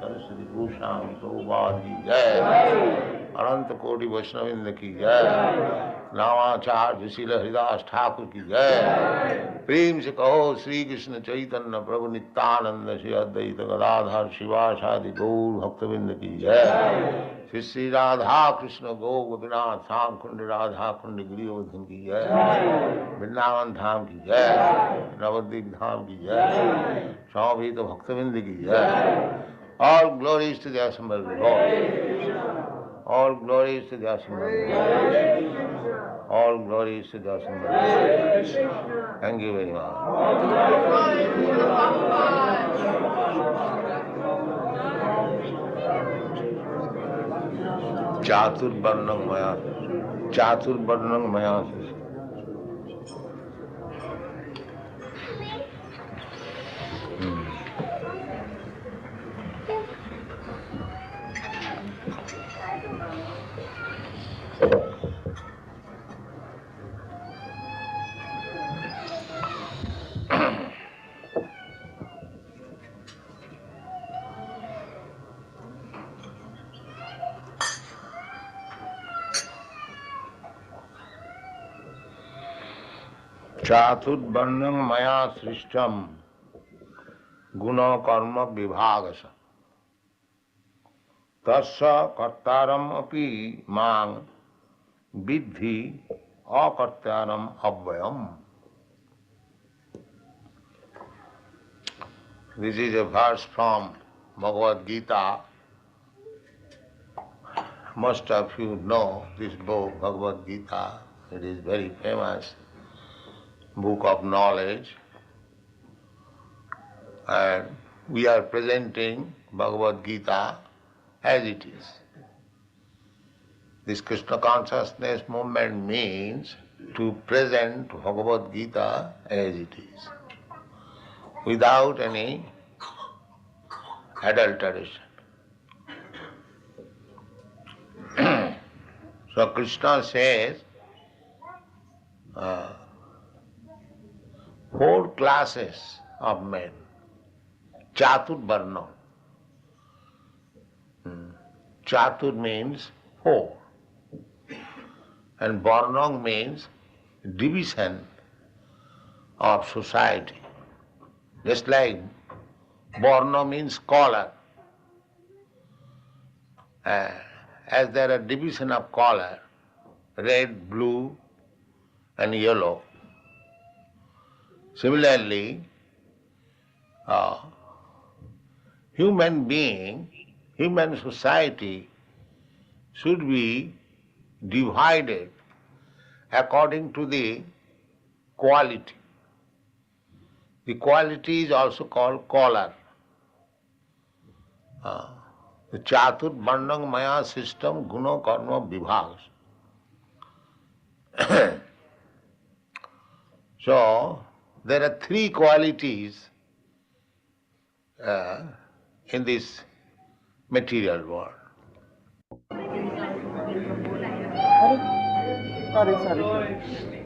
S2: Saraswati Bhushan की जय। अनंत कोटि वैष्णविंद की जय। नामाचार्य शील हरिदास ठाकुर की जय। प्रेम से कहो श्री कृष्ण चैतन्य प्रभु नित्यानंद श्री अद्वैत गदाधर शिवासादि गौर भक्तविंद की जय। श्री श्री राधा कृष्ण गो गोपीनाथ श्याम कुंड राधा कुंड गिरिवर्धन की जय। वृंदावन धाम की जय। नवद्वीप धाम की जय। स्वामित भक्तविंद की जय। All glories to the assembled Lord. All glories to the assembled Lord. All glories to the assembled Lord. Thank you very much. चातुर्वर्णं मया चातुर्वर्णं मया सृष्टम गुण कर्म विभागश तस्य कर्तारम अपि मां विद्धि अकर्तारम अव्ययम्. This is a verse from Bhagavad Gita. Most of you know this book, Bhagavad Gita. It is very famous book of knowledge. And we are presenting Bhagavad Gita as it is. This Krishna consciousness movement means to present Bhagavad Gita as it is, without any adulteration. So Krishna says, four classes of men. Chatur Varna. Chatur means four. And Varna means division of society. Just like Varna means color. As there are division of color, red, blue and yellow. Similarly, human society should be divided according to the quality. The quality is also called color. The Chatur Varnang Maya system, Guna Karma Vibhagas. So, there are three qualities in this material world.
S1: Sorry.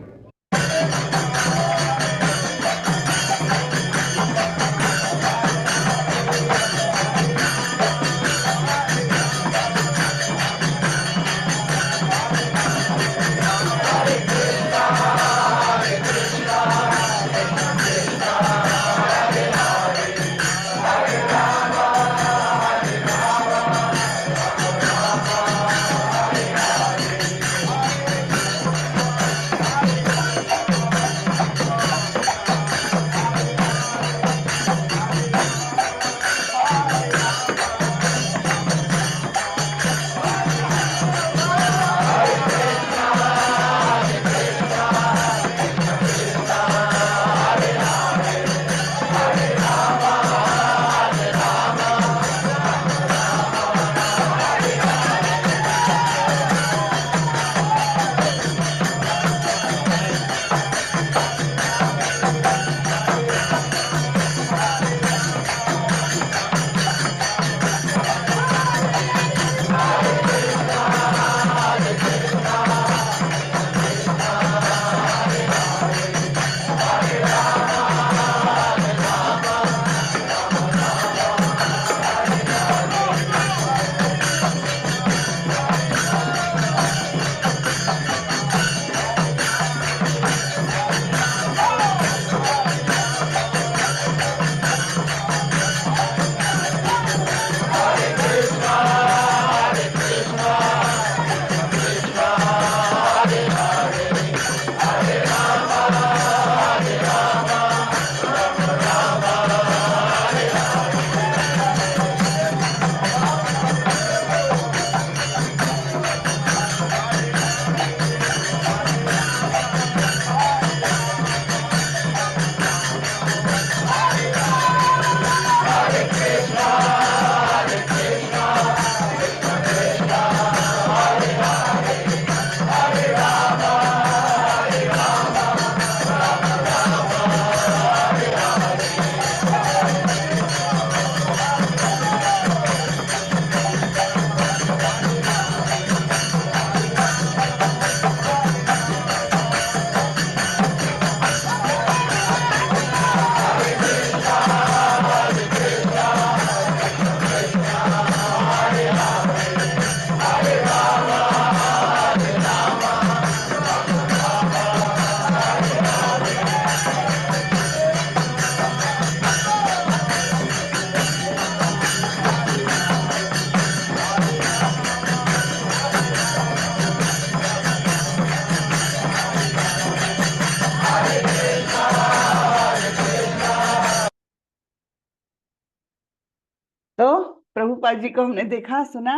S1: Prabhupada ji को हमने देखा सुना।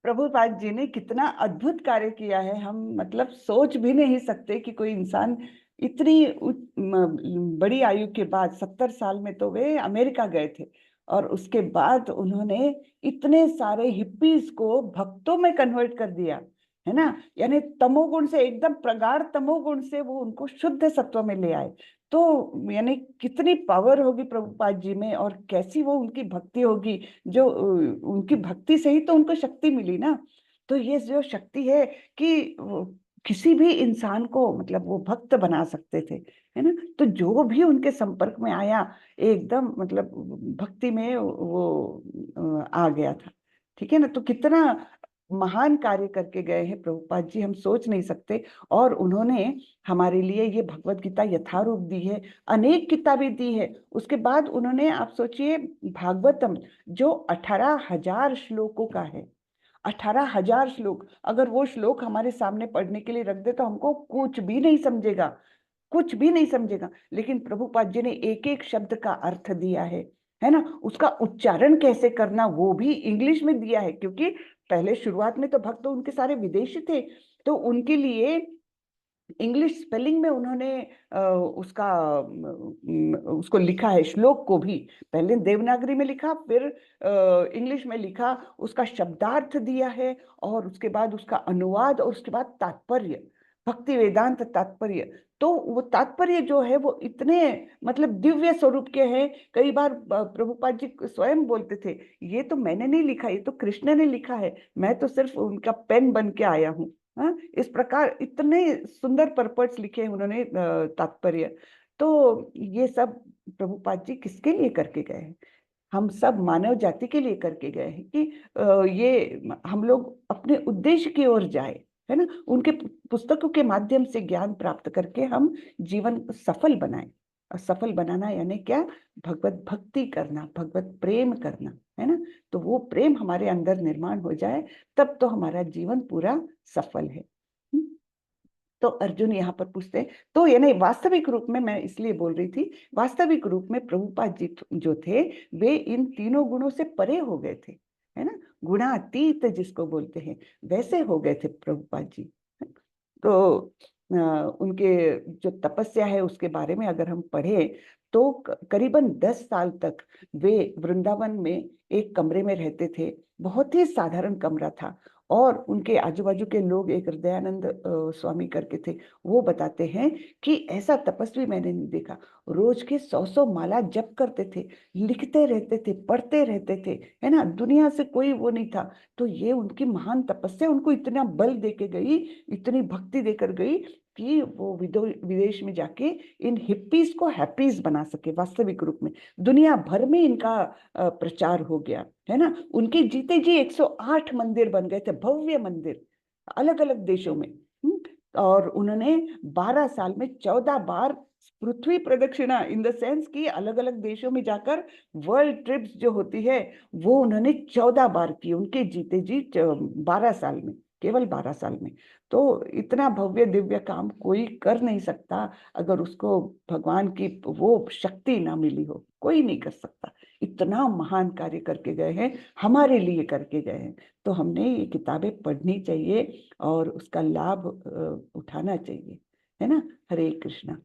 S1: प्रभुपाद जी ने कितना अद्भुत कार्य किया है, हम मतलब सोच भी नहीं सकते कि कोई इंसान इतनी बड़ी आयु के बाद, 70 साल में तो वे अमेरिका गए थे, और उसके बाद उन्होंने इतने सारे हिप्पीज को भक्तों में कन्वर्ट कर दिया, है ना। यानी तमोगुण से, एकदम प्रगाढ़ तमोगुण से वो उनको शुद्ध सत्व में ले आए। तो यानी कितनी पावर होगी प्रभुपाद जी में, और कैसी वो उनकी भक्ति होगी, जो उनकी भक्ति से ही तो उनको शक्ति मिली ना। तो ये जो शक्ति है कि किसी भी इंसान को मतलब वो भक्त बना सकते थे, है ना। तो जो भी उनके संपर्क में आया एकदम मतलब भक्ति में वो आ गया था, ठीक है ना। तो कितना महान कार्य करके गए हैं प्रभुपाद जी, हम सोच नहीं सकते। और उन्होंने हमारे लिए ये भगवत गीता यथारूप दी है, अनेक किताबें दी है। उसके बाद उन्होंने, आप सोचिए, भागवतम जो 18,000 श्लोकों का है, 18,000 श्लोक, अगर वो श्लोक हमारे सामने पढ़ने के लिए रख दे तो हमको कुछ भी नहीं समझेगा, कुछ भी नहीं समझेगा। लेकिन प्रभुपाद जी ने एक एक शब्द का अर्थ दिया है ना। उसका उच्चारण कैसे करना वो भी इंग्लिश में दिया है, क्योंकि पहले शुरुआत में तो भक्त तो उनके सारे विदेशी थे, तो उनके लिए इंग्लिश स्पेलिंग में उन्होंने उसको लिखा है, श्लोक को भी पहले देवनागरी में लिखा, फिर इंग्लिश में लिखा, उसका शब्दार्थ दिया है, और उसके बाद उसका अनुवाद, और उसके बाद तात्पर्य, भक्ति वेदांत तात्पर्य। तो वो तात्पर्य जो है वो इतने मतलब दिव्य स्वरूप के हैं। कई बार प्रभुपाद जी स्वयं बोलते थे, ये तो मैंने नहीं लिखा, ये तो कृष्ण ने लिखा है, मैं तो सिर्फ उनका पेन बन के आया हूँ। हाँ, इस प्रकार इतने सुंदर पर्पट्स लिखे हैं उन्होंने, तात्पर्य। तो ये सब प्रभुपाद जी किसके लिए करके गए हैं? हम सब मानव जाति के लिए करके गए हैं कि ये हम लोग अपने उद्देश्य की ओर जाए, है ना। उनके पुस्तकों के माध्यम से ज्ञान प्राप्त करके हम जीवन को सफल बनाए। और सफल बनाना यानी क्या? भगवत भक्ति करना, भगवत प्रेम करना, है ना। तो वो प्रेम हमारे अंदर निर्माण हो जाए, तब तो हमारा जीवन पूरा सफल है। तो अर्जुन यहाँ पर पूछते हैं, तो यानी वास्तविक रूप में, मैं इसलिए बोल रही थी, वास्तविक रूप में प्रभुपाद जी जो थे वे इन तीनों गुणों से परे हो गए थे, है ना। गुणातीत जिसको बोलते हैं, वैसे हो गए थे प्रभुपाद जी। तो उनके जो तपस्या है उसके बारे में अगर हम पढ़े तो करीबन 10 साल तक वे वृंदावन में एक कमरे में रहते थे। बहुत ही साधारण कमरा था, और उनके आजू बाजू के लोग, एक हृदयानंद स्वामी करके थे, वो बताते हैं कि ऐसा तपस्वी मैंने नहीं देखा। रोज के 100 माला जप करते थे, लिखते रहते थे, पढ़ते रहते थे, है ना। दुनिया से कोई वो नहीं था। तो ये उनकी महान तपस्या उनको इतना बल देके गई, इतनी भक्ति देकर गई कि वो विदेश में जाके इन हिप्पीज को हैप्पीज बना सके। वास्तविक रूप में दुनिया भर में इनका प्रचार हो गया, है ना। उनके जीते जी 108 मंदिर बन गए थे, भव्य मंदिर, अलग अलग देशों में। और उन्होंने 12 साल में 14 बार पृथ्वी प्रदक्षिणा, इन द सेंस कि अलग अलग देशों में जाकर वर्ल्ड ट्रिप्स जो होती है वो उन्होंने 14 बार की, उनके जीते जी 12 साल में, केवल 12 साल में। तो इतना भव्य दिव्य काम कोई कर नहीं सकता अगर उसको भगवान की वो शक्ति ना मिली हो, कोई नहीं कर सकता। इतना महान कार्य करके गए हैं, हमारे लिए करके गए हैं। तो हमने ये किताबें पढ़नी चाहिए और उसका लाभ उठाना चाहिए, है ना। हरे कृष्णा।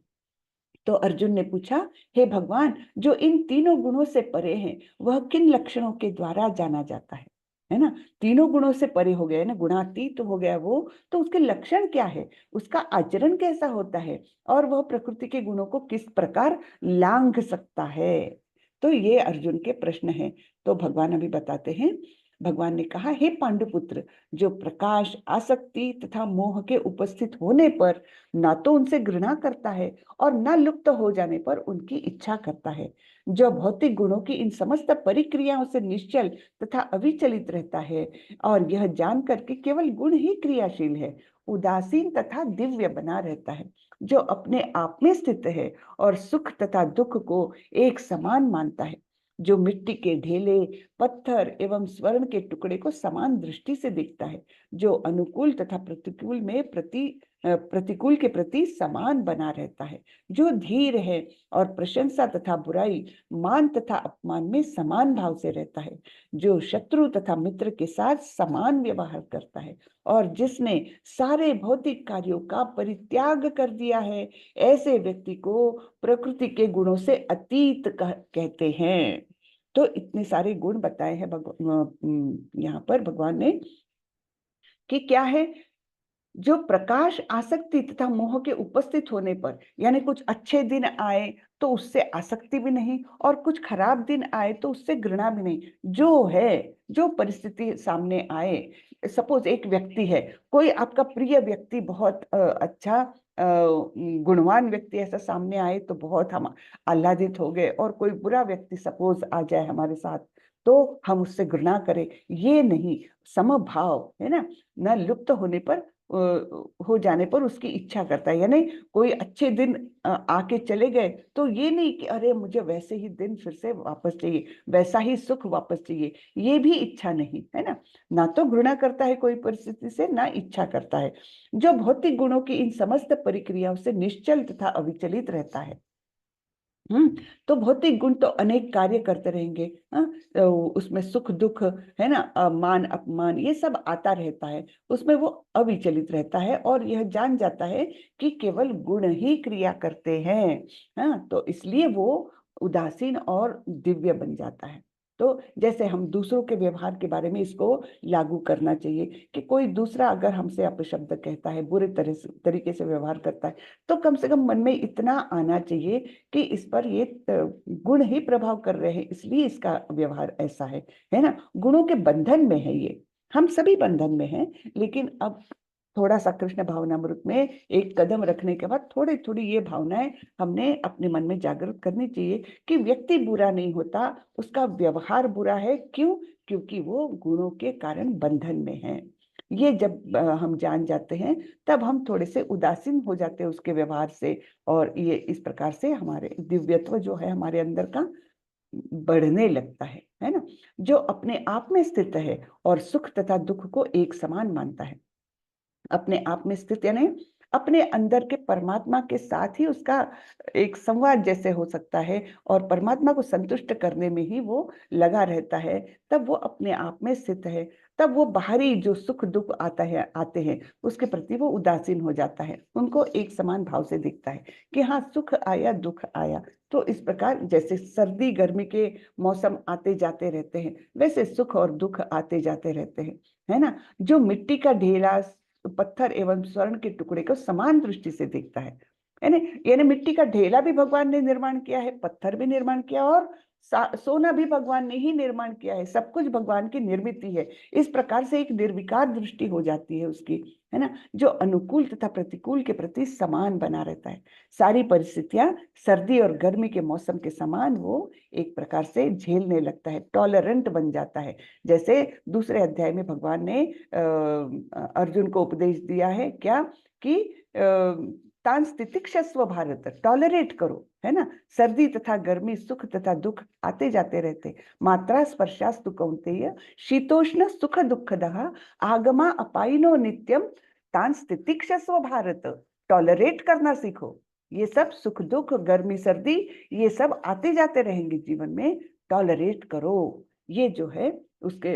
S1: तो अर्जुन ने पूछा, हे भगवान, जो इन तीनों गुणों से परे हैं वह किन लक्षणों के द्वारा जाना जाता है ना। तीनों गुणों से परे हो गया ना, गुणातीत हो गया वो, तो उसके लक्षण क्या है, उसका आचरण कैसा होता है, और वह प्रकृति के गुणों को किस प्रकार लांघ सकता है। तो ये अर्जुन के प्रश्न हैं। तो भगवान अभी बताते हैं। भगवान ने कहा, हे पांडुपुत्र, जो प्रकाश, आसक्ति तथा मोह के उपस्थित होने पर ना तो उनसे घृणा करता है और न लुप्त हो जाने पर उनकी इच्छा करता है, जो भौतिक गुणों की इन समस्त परिक्रियाओं से निश्चल तथा अविचलित रहता है, और यह जानकर कि केवल गुण ही क्रियाशील है, उदासीन तथा दिव्य बना रहता है, जो अपने आप में स्थित है और सुख तथा दुख को एक समान मानता है, जो मिट्टी के ढेले, पत्थर एवं स्वर्ण के टुकड़े को समान दृष्टि से देखता है, जो अनुकूल तथा प्रतिकूल में प्रतिकूल के प्रति समान बना रहता है, जो धीर है और प्रशंसा तथा बुराई, मान तथा अपमान में समान भाव से रहता है, जो शत्रु तथा मित्र के साथ समान व्यवहार करता है और जिसने सारे भौतिक कार्यों का परित्याग कर दिया है, ऐसे व्यक्ति को प्रकृति के गुणों से अतीत कहते हैं। तो इतने सारे गुण बताए हैं यहाँ पर भगवान ने कि क्या है, जो प्रकाश, आसक्ति तथा मोह के उपस्थित होने पर, यानी कुछ अच्छे दिन आए तो उससे आसक्ति भी नहीं और कुछ खराब दिन आए तो उससे घृणा भी नहीं, जो है, जो परिस्थिति सामने आए, सपोज एक व्यक्ति है, कोई आपका प्रिय व्यक्ति, बहुत अच्छा गुणवान व्यक्ति ऐसा सामने आए तो बहुत हम आह्लादित हो गए, और कोई बुरा व्यक्ति सपोज आ जाए हमारे साथ तो हम उससे घृणा करें, ये नहीं, समभाव है ना, न लुप्त होने पर हो जाने पर उसकी इच्छा करता है, यानी कोई अच्छे दिन आके चले गए तो ये नहीं कि अरे मुझे वैसे ही दिन फिर से वापस चाहिए, वैसा ही सुख वापस चाहिए, ये भी इच्छा नहीं है ना, ना तो घृणा करता है कोई परिस्थिति से, ना इच्छा करता है, जो भौतिक गुणों की इन समस्त प्रक्रियाओं से निश्चल तथा अविचलित रहता है। तो भौतिक गुण तो अनेक कार्य करते रहेंगे, तो उसमें सुख दुख है ना, मान अपमान ये सब आता रहता है, उसमें वो अविचलित रहता है और यह जान जाता है कि केवल गुण ही क्रिया करते हैं। तो इसलिए वो उदासीन और दिव्य बन जाता है। तो जैसे हम दूसरों के व्यवहार के बारे में इसको लागू करना चाहिए कि कोई दूसरा अगर हमसे अपशब्द कहता है, बुरे तरीके से व्यवहार करता है, तो कम से कम मन में इतना आना चाहिए कि इस पर ये गुण ही प्रभाव कर रहे हैं, इसलिए इसका व्यवहार ऐसा है ना, गुणों के बंधन में है ये, हम सभी बंधन में हैं, लेकिन अब थोड़ा सा कृष्ण भावनामृत में एक कदम रखने के बाद थोड़ी थोड़ी ये भावनाएं हमने अपने मन में जागृत करनी चाहिए कि व्यक्ति बुरा नहीं होता, उसका व्यवहार बुरा है, क्यों? क्योंकि वो गुणों के कारण बंधन में है। ये जब हम जान जाते हैं तब हम थोड़े से उदासीन हो जाते हैं उसके व्यवहार से, और ये इस प्रकार से हमारे दिव्यत्व जो है हमारे अंदर का बढ़ने लगता है ना, जो अपने आप में स्थित है और सुख तथा दुख को एक समान मानता है, अपने आप में स्थित यानी अपने अंदर के परमात्मा के साथ ही उसका एक संवाद जैसे हो सकता है, और परमात्मा को संतुष्ट करने में ही वो लगा रहता है, तब वो अपने आप में स्थित है, तब वो बाहरी जो सुख दुख आते हैं उसके प्रति वो उदासीन हो जाता है, उनको एक समान भाव से दिखता है कि हाँ सुख आया दुख आया। तो इस प्रकार जैसे सर्दी गर्मी के मौसम आते जाते रहते हैं, वैसे सुख और दुख आते जाते रहते हैं, है ना, जो मिट्टी का ढेला, पत्थर एवं स्वर्ण के टुकड़े को समान दृष्टि से देखता है, यानी यानी मिट्टी का ढेला भी भगवान ने निर्माण किया है, पत्थर भी निर्माण किया, और सोना भी भगवान ने ही निर्माण किया है, सब कुछ भगवान की निर्मित है। इस प्रकार से एक निर्विकार दृष्टि हो जाती है उसकी, है ना, जो अनुकूल तथा प्रतिकूल के प्रति समान बना रहता है, सारी परिस्थितियां सर्दी और गर्मी के मौसम के समान वो एक प्रकार से झेलने लगता है, टॉलरेंट बन जाता है। जैसे दूसरे अध्याय में भगवान ने अर्जुन को उपदेश दिया है क्या कि तांस तितिक्षस्व भारत, टॉलरेट करो, है ना, सर्दी तथा गर्मी, सुख तथा दुख आते जाते रहते, मात्रा स्पर्शास्तु कौन्तेय शीतोष्ण सुख दुःखदः आगमा अपायिनो नित्यम तांस तितिक्षस्व भारत, टॉलरेट करना सीखो, ये सब सुख दुख गर्मी सर्दी ये सब आते जाते रहेंगे जीवन में, टॉलरेट करो। ये जो है उसके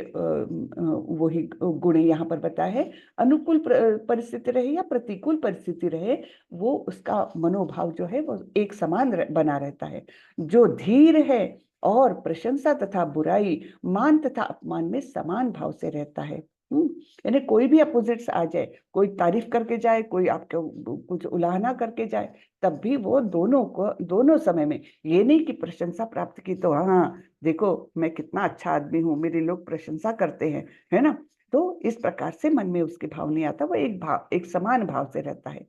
S1: वही गुण यहाँ पर बताया है, अनुकूल परिस्थिति रहे या प्रतिकूल परिस्थिति रहे, वो उसका मनोभाव जो है वो एक समान बना रहता है, जो धीर है और प्रशंसा तथा बुराई, मान तथा अपमान में समान भाव से रहता है। यानी कोई भी अपोजिट्स आ जाए, कोई तारीफ करके जाए, कोई आपको कुछ उलाहना करके जाए, तब भी वो दोनों को दोनों समय में, ये नहीं कि प्रशंसा प्राप्त की तो हाँ देखो मैं कितना अच्छा आदमी हूँ, मेरे लोग प्रशंसा करते हैं, है ना, तो इस प्रकार से मन में उसके भाव नहीं आता, वो एक समान भाव से रहता है,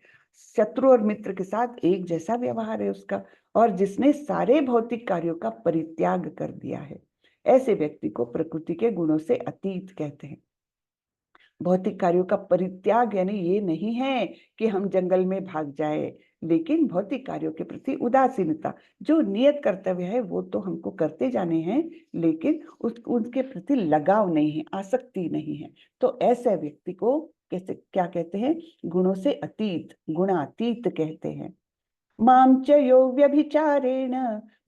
S1: शत्रु और मित्र के साथ एक जैसा व्यवहार है उसका, और जिसने सारे भौतिक कार्यों का परित्याग कर दिया है, ऐसे व्यक्ति को प्रकृति के गुणों से अतीत कहते हैं। भौतिक कार्यों का परित्याग यानी ये नहीं है कि हम जंगल में भाग जाए, लेकिन भौतिक कार्यों के प्रति उदासीनता, जो नियत कर्तव्य है वो तो हमको करते जाने हैं, लेकिन उसके प्रति लगाव नहीं है, आसक्ति नहीं है, तो ऐसे व्यक्ति को कैसे, क्या कहते हैं, गुणों से अतीत, गुणातीत कहते हैं। मां च यो व्यभिचारेण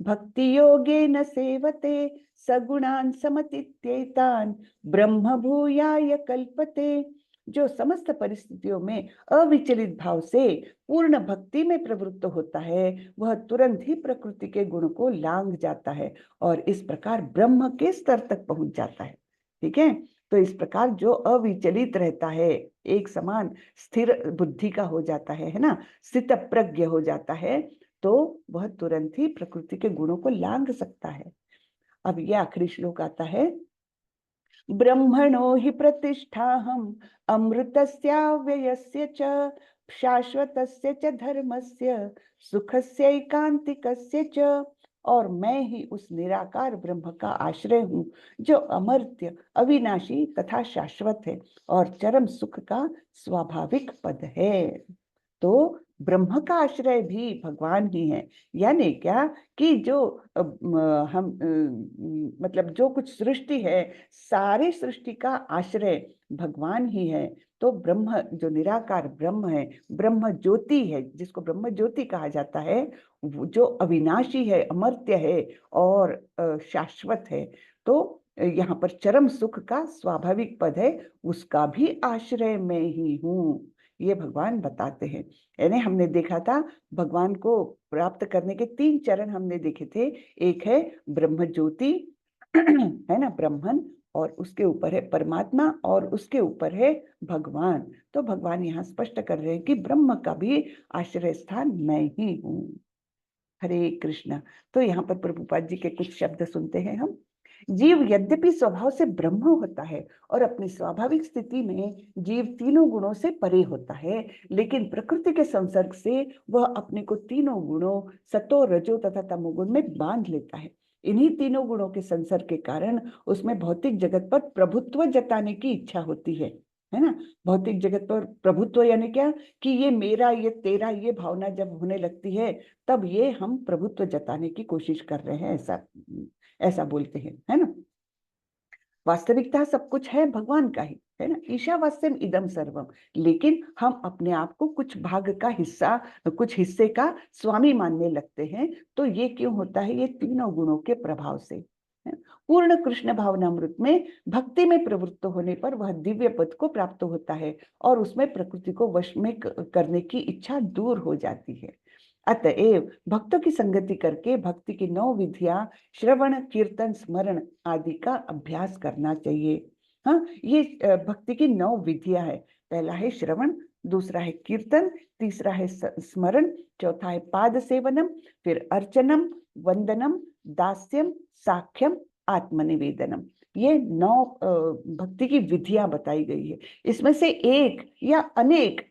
S1: भक्ति योगेन सेवते सगुणान् समतीत्येतान् ब्रह्म भूयाय कल्पते। जो समस्त परिस्थितियों में अविचलित भाव से पूर्ण भक्ति में प्रवृत्त होता है, वह तुरंत ही प्रकृति के गुण को लांघ जाता है और इस प्रकार ब्रह्म के स्तर तक पहुंच जाता है। ठीक है, तो इस प्रकार जो अविचलित रहता है, एक समान स्थिर बुद्धि का हो जाता है ना, स्थित प्रज्ञ हो जाता है, तो वह तुरंत ही प्रकृति के गुणों को लांघ सकता है। अब ये आखिरी श्लोक आता है, ब्रह्मणो हि प्रतिष्ठाहम् अमृतस्याव्ययस्य च शाश्वतस्य च धर्मस्य सुखस्यैकान्तिकस्य च। और मैं ही उस निराकार ब्रह्म का आश्रय हूँ, जो अमर्त्य, अविनाशी तथा शाश्वत है और चरम सुख का स्वाभाविक पद है। तो ब्रह्म का आश्रय भी भगवान ही है। यानी क्या कि जो मतलब जो कुछ सृष्टि है, सारे सृष्टि का आश्रय भगवान ही है। तो ब्रह्म, जो निराकार ब्रह्म है, ब्रह्म ज्योति है, जिसको ब्रह्म ज्योति कहा जाता है, जो अविनाशी है, अमर्त्य है और शाश्वत है। तो यहाँ पर चरम सुख का स्वाभाविक पद है, उसका भी आश्रय मैं ही हूँ, ये भगवान बताते हैं। यानी हमने देखा था भगवान को प्राप्त करने के 3 चरण हमने देखे थे। एक है ब्रह्म ज्योति है ना, ब्रह्मन, और उसके ऊपर है परमात्मा, और उसके ऊपर है भगवान। तो भगवान यहाँ स्पष्ट कर रहे हैं कि ब्रह्म का भी आश्रय स्थान मैं ही हूँ। हरे कृष्ण। तो यहाँ पर प्रभुपाद जी के कुछ शब्द सुनते हैं हम। जीव यद्यपि स्वभाव से ब्रह्म होता है और अपनी स्वाभाविक स्थिति में जीव तीनों गुणों से परे होता है, लेकिन प्रकृति के संसर्ग से वह अपने को तीनों गुणों सतो, रजो तथा तमोगुण में बांध लेता है। इन्हीं तीनों गुणों के संसर्ग के कारण उसमें भौतिक जगत पर प्रभुत्व जताने की इच्छा होती है ना। भौतिक जगत पर प्रभुत्व यानी क्या कि ये मेरा, ये तेरा, ये भावना जब होने लगती है, तब ये हम प्रभुत्व जताने की कोशिश कर रहे हैं, ऐसा ऐसा बोलते हैं, है ना। वास्तविकता सब कुछ है भगवान का ही, है ना। ईशावास्यम इदम सर्वम, लेकिन हम अपने आप को कुछ भाग का हिस्सा, कुछ हिस्से का स्वामी मानने लगते हैं। तो ये क्यों होता है? ये तीनों गुणों के प्रभाव से। पूर्ण कृष्ण भावनामृत में भक्ति में प्रवृत्त होने पर वह दिव्य पद को प्राप्त होता है और उसमें प्रकृति को वश में करने की इच्छा दूर हो जाती है। अतएव भक्तों की संगति करके भक्ति की 9 विधियां, श्रवण, कीर्तन, स्मरण आदि का अभ्यास करना चाहिए। हाँ, ये भक्ति की 9 विधियां है। पहला है श्रवण, दूसरा है कीर्तन, तीसरा है स्मरण, चौथा है पाद सेवनम, फिर अर्चनम, वंदनम, दास्यम, साख्यम, आत्मनिवेदनम। ये 9 भक्ति की विधियां बताई गई है। इसमें से एक या अनेक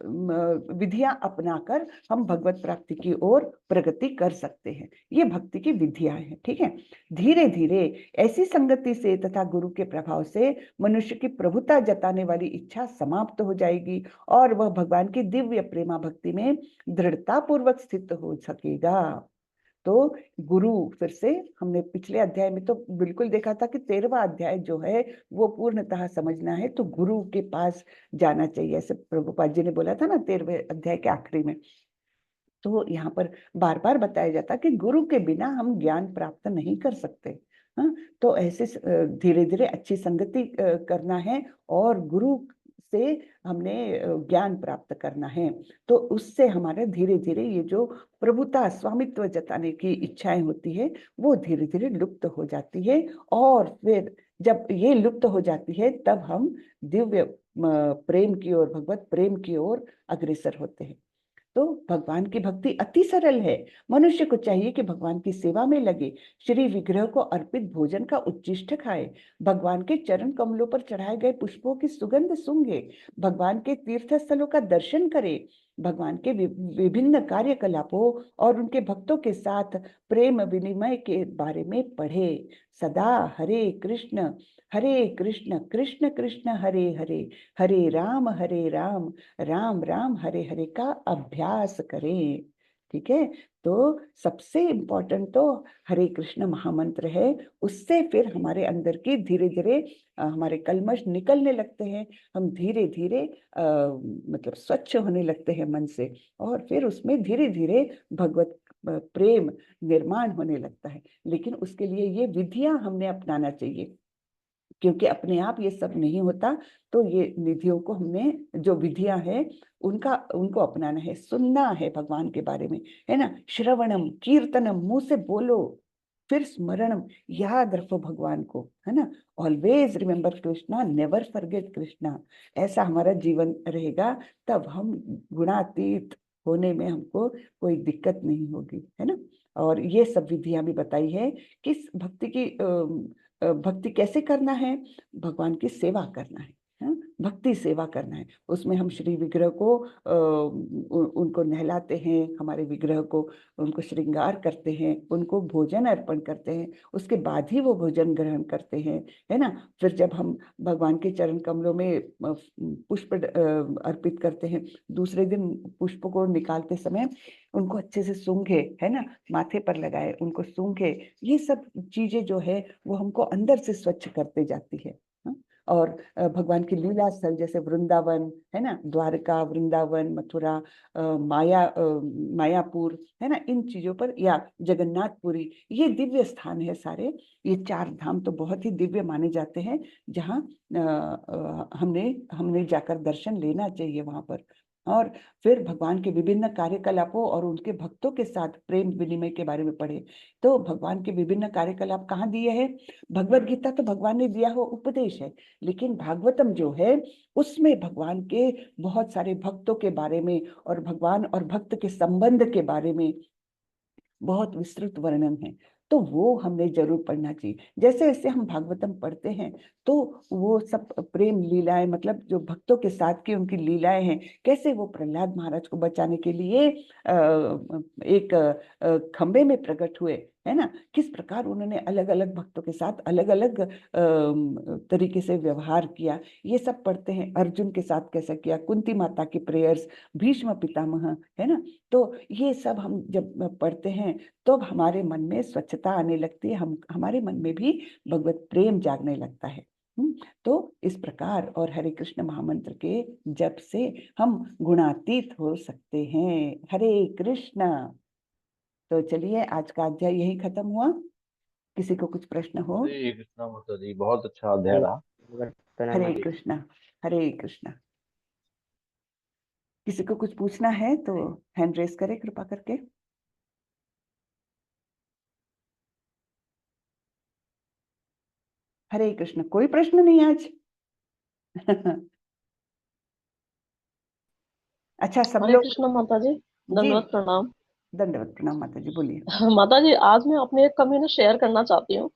S1: विधियां अपनाकर हम भगवत प्राप्ति की ओर प्रगति कर सकते हैं। ये भक्ति की विधियां हैं। ठीक है, धीरे धीरे ऐसी संगति से तथा गुरु के प्रभाव से मनुष्य की प्रभुता जताने वाली इच्छा समाप्त हो जाएगी और वह भगवान की दिव्य प्रेमा भक्ति में दृढ़ता पूर्वक स्थित हो सकेगा। तो गुरु, फिर से हमने पिछले अध्याय में तो बिल्कुल देखा था कि 13वां अध्याय जो है वो पूर्णतः समझना है तो गुरु के पास जाना चाहिए, ऐसे प्रभुपाद जी ने बोला था ना 13वें अध्याय के आखिरी में। तो यहाँ पर बार बार बताया जाता कि गुरु के बिना हम ज्ञान प्राप्त नहीं कर सकते। हाँ, तो ऐसे धीरे धीरे अच्छी संगति करना है और गुरु से हमने ज्ञान प्राप्त करना है। तो उससे हमारे धीरे धीरे ये जो प्रभुता, स्वामित्व जताने की इच्छाएं होती है वो धीरे धीरे लुप्त हो जाती है और फिर जब ये लुप्त हो जाती है तब हम दिव्य प्रेम की ओर, भगवत प्रेम की ओर अग्रसर होते हैं। तो भगवान की भक्ति अति सरल है। मनुष्य को चाहिए कि भगवान की सेवा में लगे, श्री विग्रह को अर्पित भोजन का उच्चिष्ट खाए, भगवान के चरण कमलों पर चढ़ाए गए पुष्पों की सुगंध सूंघे, भगवान के तीर्थ स्थलों का दर्शन करे, भगवान के विभिन्न कार्यकलापों और उनके भक्तों के साथ प्रेम विनिमय के बारे में पढ़े, सदा हरे कृष्ण कृष्ण कृष्ण हरे हरे, हरे राम राम राम हरे हरे का अभ्यास करें। ठीक है। तो सबसे इम्पोर्टेंट तो हरे कृष्ण महामंत्र है। उससे फिर हमारे अंदर की धीरे धीरे हमारे कल्मश निकलने लगते हैं। हम धीरे धीरे मतलब स्वच्छ होने लगते हैं मन से, और फिर उसमें धीरे धीरे भगवत प्रेम निर्माण होने लगता है। लेकिन उसके लिए ये विधियां हमने अपनाना चाहिए, क्योंकि अपने आप ये सब नहीं होता। तो ये निधियों को हमने, जो विधियां हैं उनको अपनाना है, सुनना है भगवान के बारे में, है ना। श्रवणम कीर्तनम, मुंह से बोलो, फिर स्मरणम, याद रखो भगवान को, है ना। Always remember Krishna, never forget Krishna. ऐसा हमारा जीवन रहेगा, तब हम गुणातीत होने में हमको कोई दिक्कत नहीं होगी, है ना। और ये सब विधियां भी बताई है कि भक्ति की भक्ति कैसे करना है। भगवान की सेवा करना है, हाँ? भक्ति सेवा करना है। उसमें हम श्री विग्रह को उनको नहलाते हैं, हमारे विग्रह को उनको श्रृंगार करते हैं, उनको भोजन अर्पण करते हैं, उसके बाद ही वो भोजन ग्रहण करते हैं, है ना। फिर जब हम भगवान के चरण कमलों में पुष्प अर्पित करते हैं, दूसरे दिन पुष्प को निकालते समय उनको अच्छे से सूंघे, है ना, माथे पर लगाए, उनको सूंघे। ये सब चीजें जो है वो हमको अंदर से स्वच्छ करते जाती है, हाँ? और भगवान की लीला स्थल जैसे वृंदावन, है ना, द्वारका, वृंदावन, मथुरा, मायापुर, है ना, इन चीजों पर, या जगन्नाथपुरी, ये दिव्य स्थान है सारे। ये 4 धाम तो बहुत ही दिव्य माने जाते हैं, जहाँ हमने हमने जाकर दर्शन लेना चाहिए वहां पर। और फिर भगवान के विभिन्न कार्यकलापों और उनके भक्तों के साथ प्रेम विनिमय के बारे में पढ़े। तो भगवान के विभिन्न कार्यकलाप कहाँ दिए हैं। भगवत गीता तो भगवान ने दिया हुआ उपदेश है, लेकिन भागवतम जो है उसमें भगवान के बहुत सारे भक्तों के बारे में और भगवान और भक्त के संबंध के बारे में बहुत विस्तृत वर्णन है। तो वो हमने जरूर पढ़ना चाहिए। जैसे जैसे हम भागवतम पढ़ते हैं तो वो सब प्रेम लीलाएं, मतलब जो भक्तों के साथ की उनकी लीलाएं हैं, कैसे वो प्रहलाद महाराज को बचाने के लिए एक खंबे में प्रकट हुए, है ना। किस प्रकार उन्होंने अलग अलग भक्तों के साथ अलग अलग तरीके से व्यवहार किया, ये सब पढ़ते हैं। अर्जुन के साथ कैसा किया, कुंती माता की प्रेयर्स, भीष्म पितामह, है ना। तो ये सब हम जब पढ़ते हैं तो हमारे मन में स्वच्छता आने लगती है, हम हमारे मन में भी भगवत प्रेम जागने लगता है। तो इस प्रकार और हरे कृष्ण महामंत्र के जप से हम गुणातीत हो सकते हैं। हरे कृष्ण। तो चलिए, आज का अध्याय यही खत्म हुआ। किसी को कुछ प्रश्न हो।
S3: हरे कृष्णा माता जी, बहुत अच्छा अध्याय रहा।
S1: हरे
S3: जी।
S1: कृष्ण। हरे कृष्ण। किसी को कुछ पूछना है तो हैंड रेस करें कृपा करके। हरे कृष्ण। कोई प्रश्न नहीं आज। अच्छा, सब
S4: हरे
S1: लोग।
S4: कृष्ण माता जी,
S1: जी,
S4: दंडवत प्रणाम।
S1: दंडवत प्रणाम माता जी, बोलिए।
S4: माता जी, आज मैं अपनी एक कमी ना शेयर करना चाहती हूँ।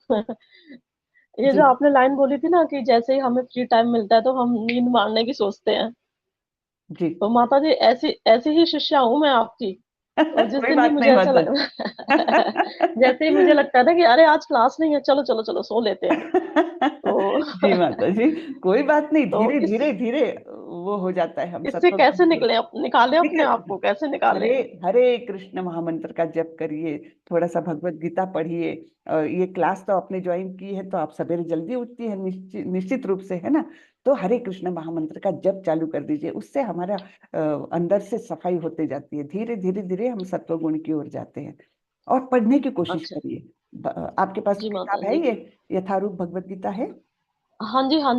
S4: ये
S1: जी
S4: जो आपने लाइन बोली थी ना कि जैसे ही हमें फ्री टाइम मिलता है तो हम नींद मारने की सोचते हैं।
S1: जी।
S4: तो माता जी, ऐसी ऐसी ही शिष्या हूँ मैं आपकी। और जिस
S1: कोई
S4: दिन भी
S1: बात
S4: मुझे
S1: नहीं
S4: ऐसा
S1: माता
S4: लग... जैसे ही मुझे लगता है ना कि अरे आज क्लास नहीं है, चलो चलो चलो सो लेते हैं, तो
S1: जी माता जी, कोई बात नहीं,
S4: तो
S1: धीरे धीरे धीरे वो हो जाता है। हम
S4: इससे
S1: सत्व
S4: कैसे निकले, निकाले अपने आप
S1: देखिए,
S4: को, कैसे
S1: हरे
S4: निकाले?
S1: हरे कृष्ण महामंत्र का जप करिए, थोड़ा सा भगवत गीता पढ़िए। ये क्लास तो आपने ज्वाइन की है तो आप सवेरे जल्दी उठती है, निश्चित रूप से, है ना। तो हरे कृष्ण महामंत्र का जप चालू कर दीजिए, उससे हमारा अंदर से सफाई होते जाती है। धीरे धीरे धीरे हम सत्व गुण की ओर जाते हैं। और पढ़ने की कोशिश
S4: अच्छा
S1: करिए। आपके पास
S4: जी माता
S1: किताब है
S4: जी।
S1: ये, यथारूप भगवत गीता है।
S4: हाँ जी, है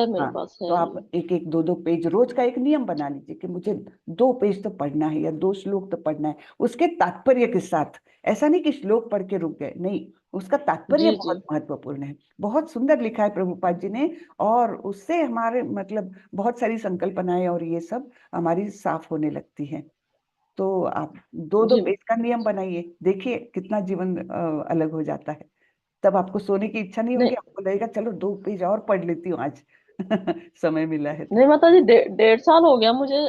S4: मेरे
S1: हाँ,
S4: पास, है
S1: तो आप
S4: ये।
S1: एक एक दो दो पेज रोज का एक नियम बना लीजिए कि मुझे 2 पेज तो पढ़ना है या 2 श्लोक तो पढ़ना है, उसके तात्पर्य के साथ। ऐसा नहीं कि श्लोक पढ़ के रुक गए, नहीं, उसका तात्पर्य
S4: जी जी।
S1: बहुत महत्वपूर्ण है। बहुत सुंदर लिखा है प्रभुपाद जी ने, और उससे हमारे मतलब बहुत सारी संकल्पनाएं और ये सब हमारी साफ होने लगती हैं। तो आप 2-2
S4: जी
S1: पेज का नियम बनाइए, देखिए कितना जीवन अलग हो जाता है। तब आपको सोने की इच्छा नहीं
S4: नहीं
S1: होगी, आपको लगेगा चलो 2 पेज और पढ़ लेती हूँ आज। समय मिला है तो।
S4: नहीं माता जी, 1.5 साल हो गया मुझे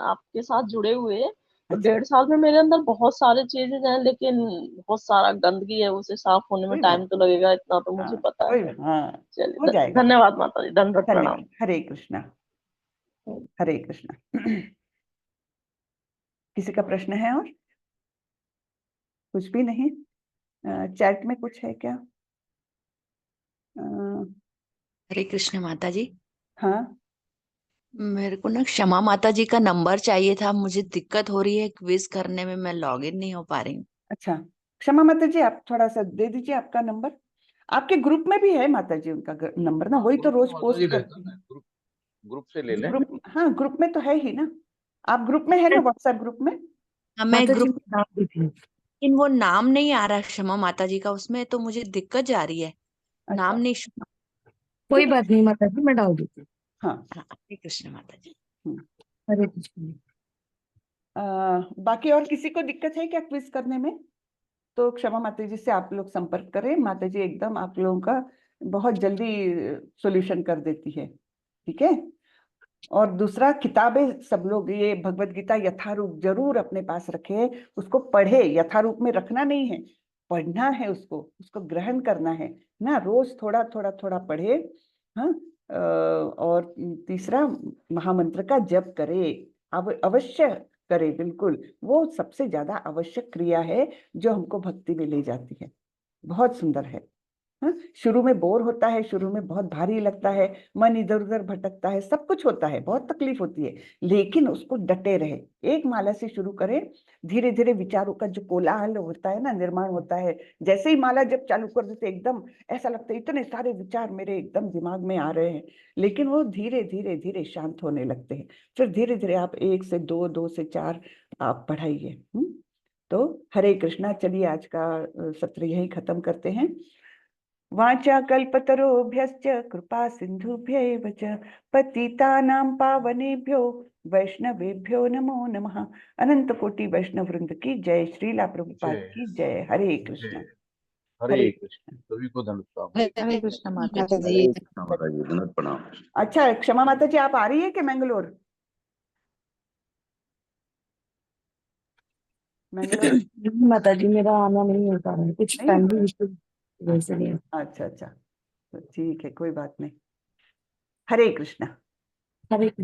S4: आपके साथ जुड़े हुए। तो
S1: अच्छा,
S4: 1.5 साल में मेरे अंदर बहुत सारे चीजें हैं, लेकिन बहुत सारा गंदगी है, उसे साफ होने में
S1: कोई
S4: टाइम
S1: बात।
S4: तो लगेगा, इतना तो
S1: हाँ,
S4: मुझे पता
S1: कोई,
S4: है।
S1: हाँ,
S4: चलिए,
S1: हो जाएगा।
S4: धन्यवाद माता जी, दंडवत प्रणाम।
S1: धन्यवाद। हरे कृष्णा। हरे कृष्णा। किसी का प्रश्न है और। कुछ भी नहीं? चैट में कुछ है क्या? अ,
S5: हरे कृष्ण माता जी।
S1: हाँ,
S5: मेरे को ना क्षमा माता जी का नंबर चाहिए था, मुझे दिक्कत हो रही है क्विज करने में, मैं लॉगिन नहीं हो पा रही हूँ।
S1: अच्छा, क्षमा माता जी, आप थोड़ा सा दे दीजिए आपका नंबर। आपके ग्रुप में भी है माता जी उनका नंबर ना, वही तो
S3: ग्रुप में
S1: रोज
S3: माता जी
S1: पोस्ट
S3: रहता
S1: करती
S3: है ना,
S1: है।
S3: ग्रुप से ले लें।
S1: ग्रुप, हाँ ग्रुप में तो है ही ना। आप ग्रुप में है ना, व्हाट्सएप ग्रुप में?
S5: हाँ, मैं
S6: माता जी
S5: ग्रुप,
S6: नाम भी थी।
S5: लेकिन वो नाम नहीं आ रहा क्षमा माता जी का उसमें, तो मुझे दिक्कत जा रही है। नाम
S1: अच्छा,
S5: नहीं सुना।
S6: कोई
S1: ठीक है।
S6: बात नहीं माता जी, मैं डाल देती हूँ।
S1: हाँ।
S5: हाँ, हरे कृष्ण माता जी।
S1: हम्म।
S6: हरे कृष्ण।
S1: बाकी और किसी को दिक्कत है क्या क्विज करने में? तो क्षमा माता जी से आप लोग संपर्क करें, माता जी एकदम आप लोगों का बहुत जल्दी सॉल्यूशन कर देती है। ठीक है। और दूसरा, किताबें सब लोग ये भगवत गीता यथारूप जरूर अपने पास रखे, उसको पढ़े। यथारूप में रखना नहीं है, पढ़ना है, उसको उसको ग्रहण करना है ना, रोज थोड़ा थोड़ा थोड़ा पढ़े। हाँ। और तीसरा, महामंत्र का जप करे, अवश्य करे, बिल्कुल वो सबसे ज्यादा आवश्यक क्रिया है जो हमको भक्ति में ले जाती है। बहुत सुंदर है। हाँ? शुरू में बोर होता है, शुरू में बहुत भारी लगता है, मन इधर उधर भटकता है, सब कुछ होता है, बहुत तकलीफ होती है, लेकिन उसको डटे रहे। एक माला से शुरू करें, धीरे धीरे विचारों का जो कोलाहल होता है ना, निर्माण होता है। जैसे ही माला जब चालू कर देते एकदम ऐसा लगता है इतने सारे विचार मेरे एकदम दिमाग में आ रहे हैं, लेकिन वो धीरे धीरे धीरे शांत होने लगते हैं। फिर धीरे धीरे आप 1 से 2, 2 से 4 आप बढ़ाइए। तो हरे कृष्णा। चलिए आज का सत्र यही खत्म करते हैं। वाचा कल्पतरुभ्यश्च कृपा सिन्धुभ्यैव च पतितानां पावनेभ्यो वैष्णवेभ्यो नमो नमः। अनंत कोटि वैष्णव वृंद की जय, श्रीला प्रभुपाद
S3: जय
S1: की जय। हरे कृष्ण।
S3: जय।
S1: हरे
S3: हरे कृष्ण। सभी को धन्यवाद।
S5: हरे कृष्ण माता
S6: माता
S5: जी।
S6: जी।
S2: माता जी धन्यवाद, प्रणाम।
S1: अच्छा, क्षमा माता जी आप आ रही है कि मैंगलोर? मैंगलोर
S6: नहीं माता जी, मेरा आना नहीं हो पा रहा है, कुछ
S1: नहीं हो
S6: फैमिली
S1: रहा
S6: इशू वैसे नहीं।
S1: है? अच्छा अच्छा, तो ठीक है, कोई बात नहीं। हरे कृष्ण।
S6: हरे कृष्ण।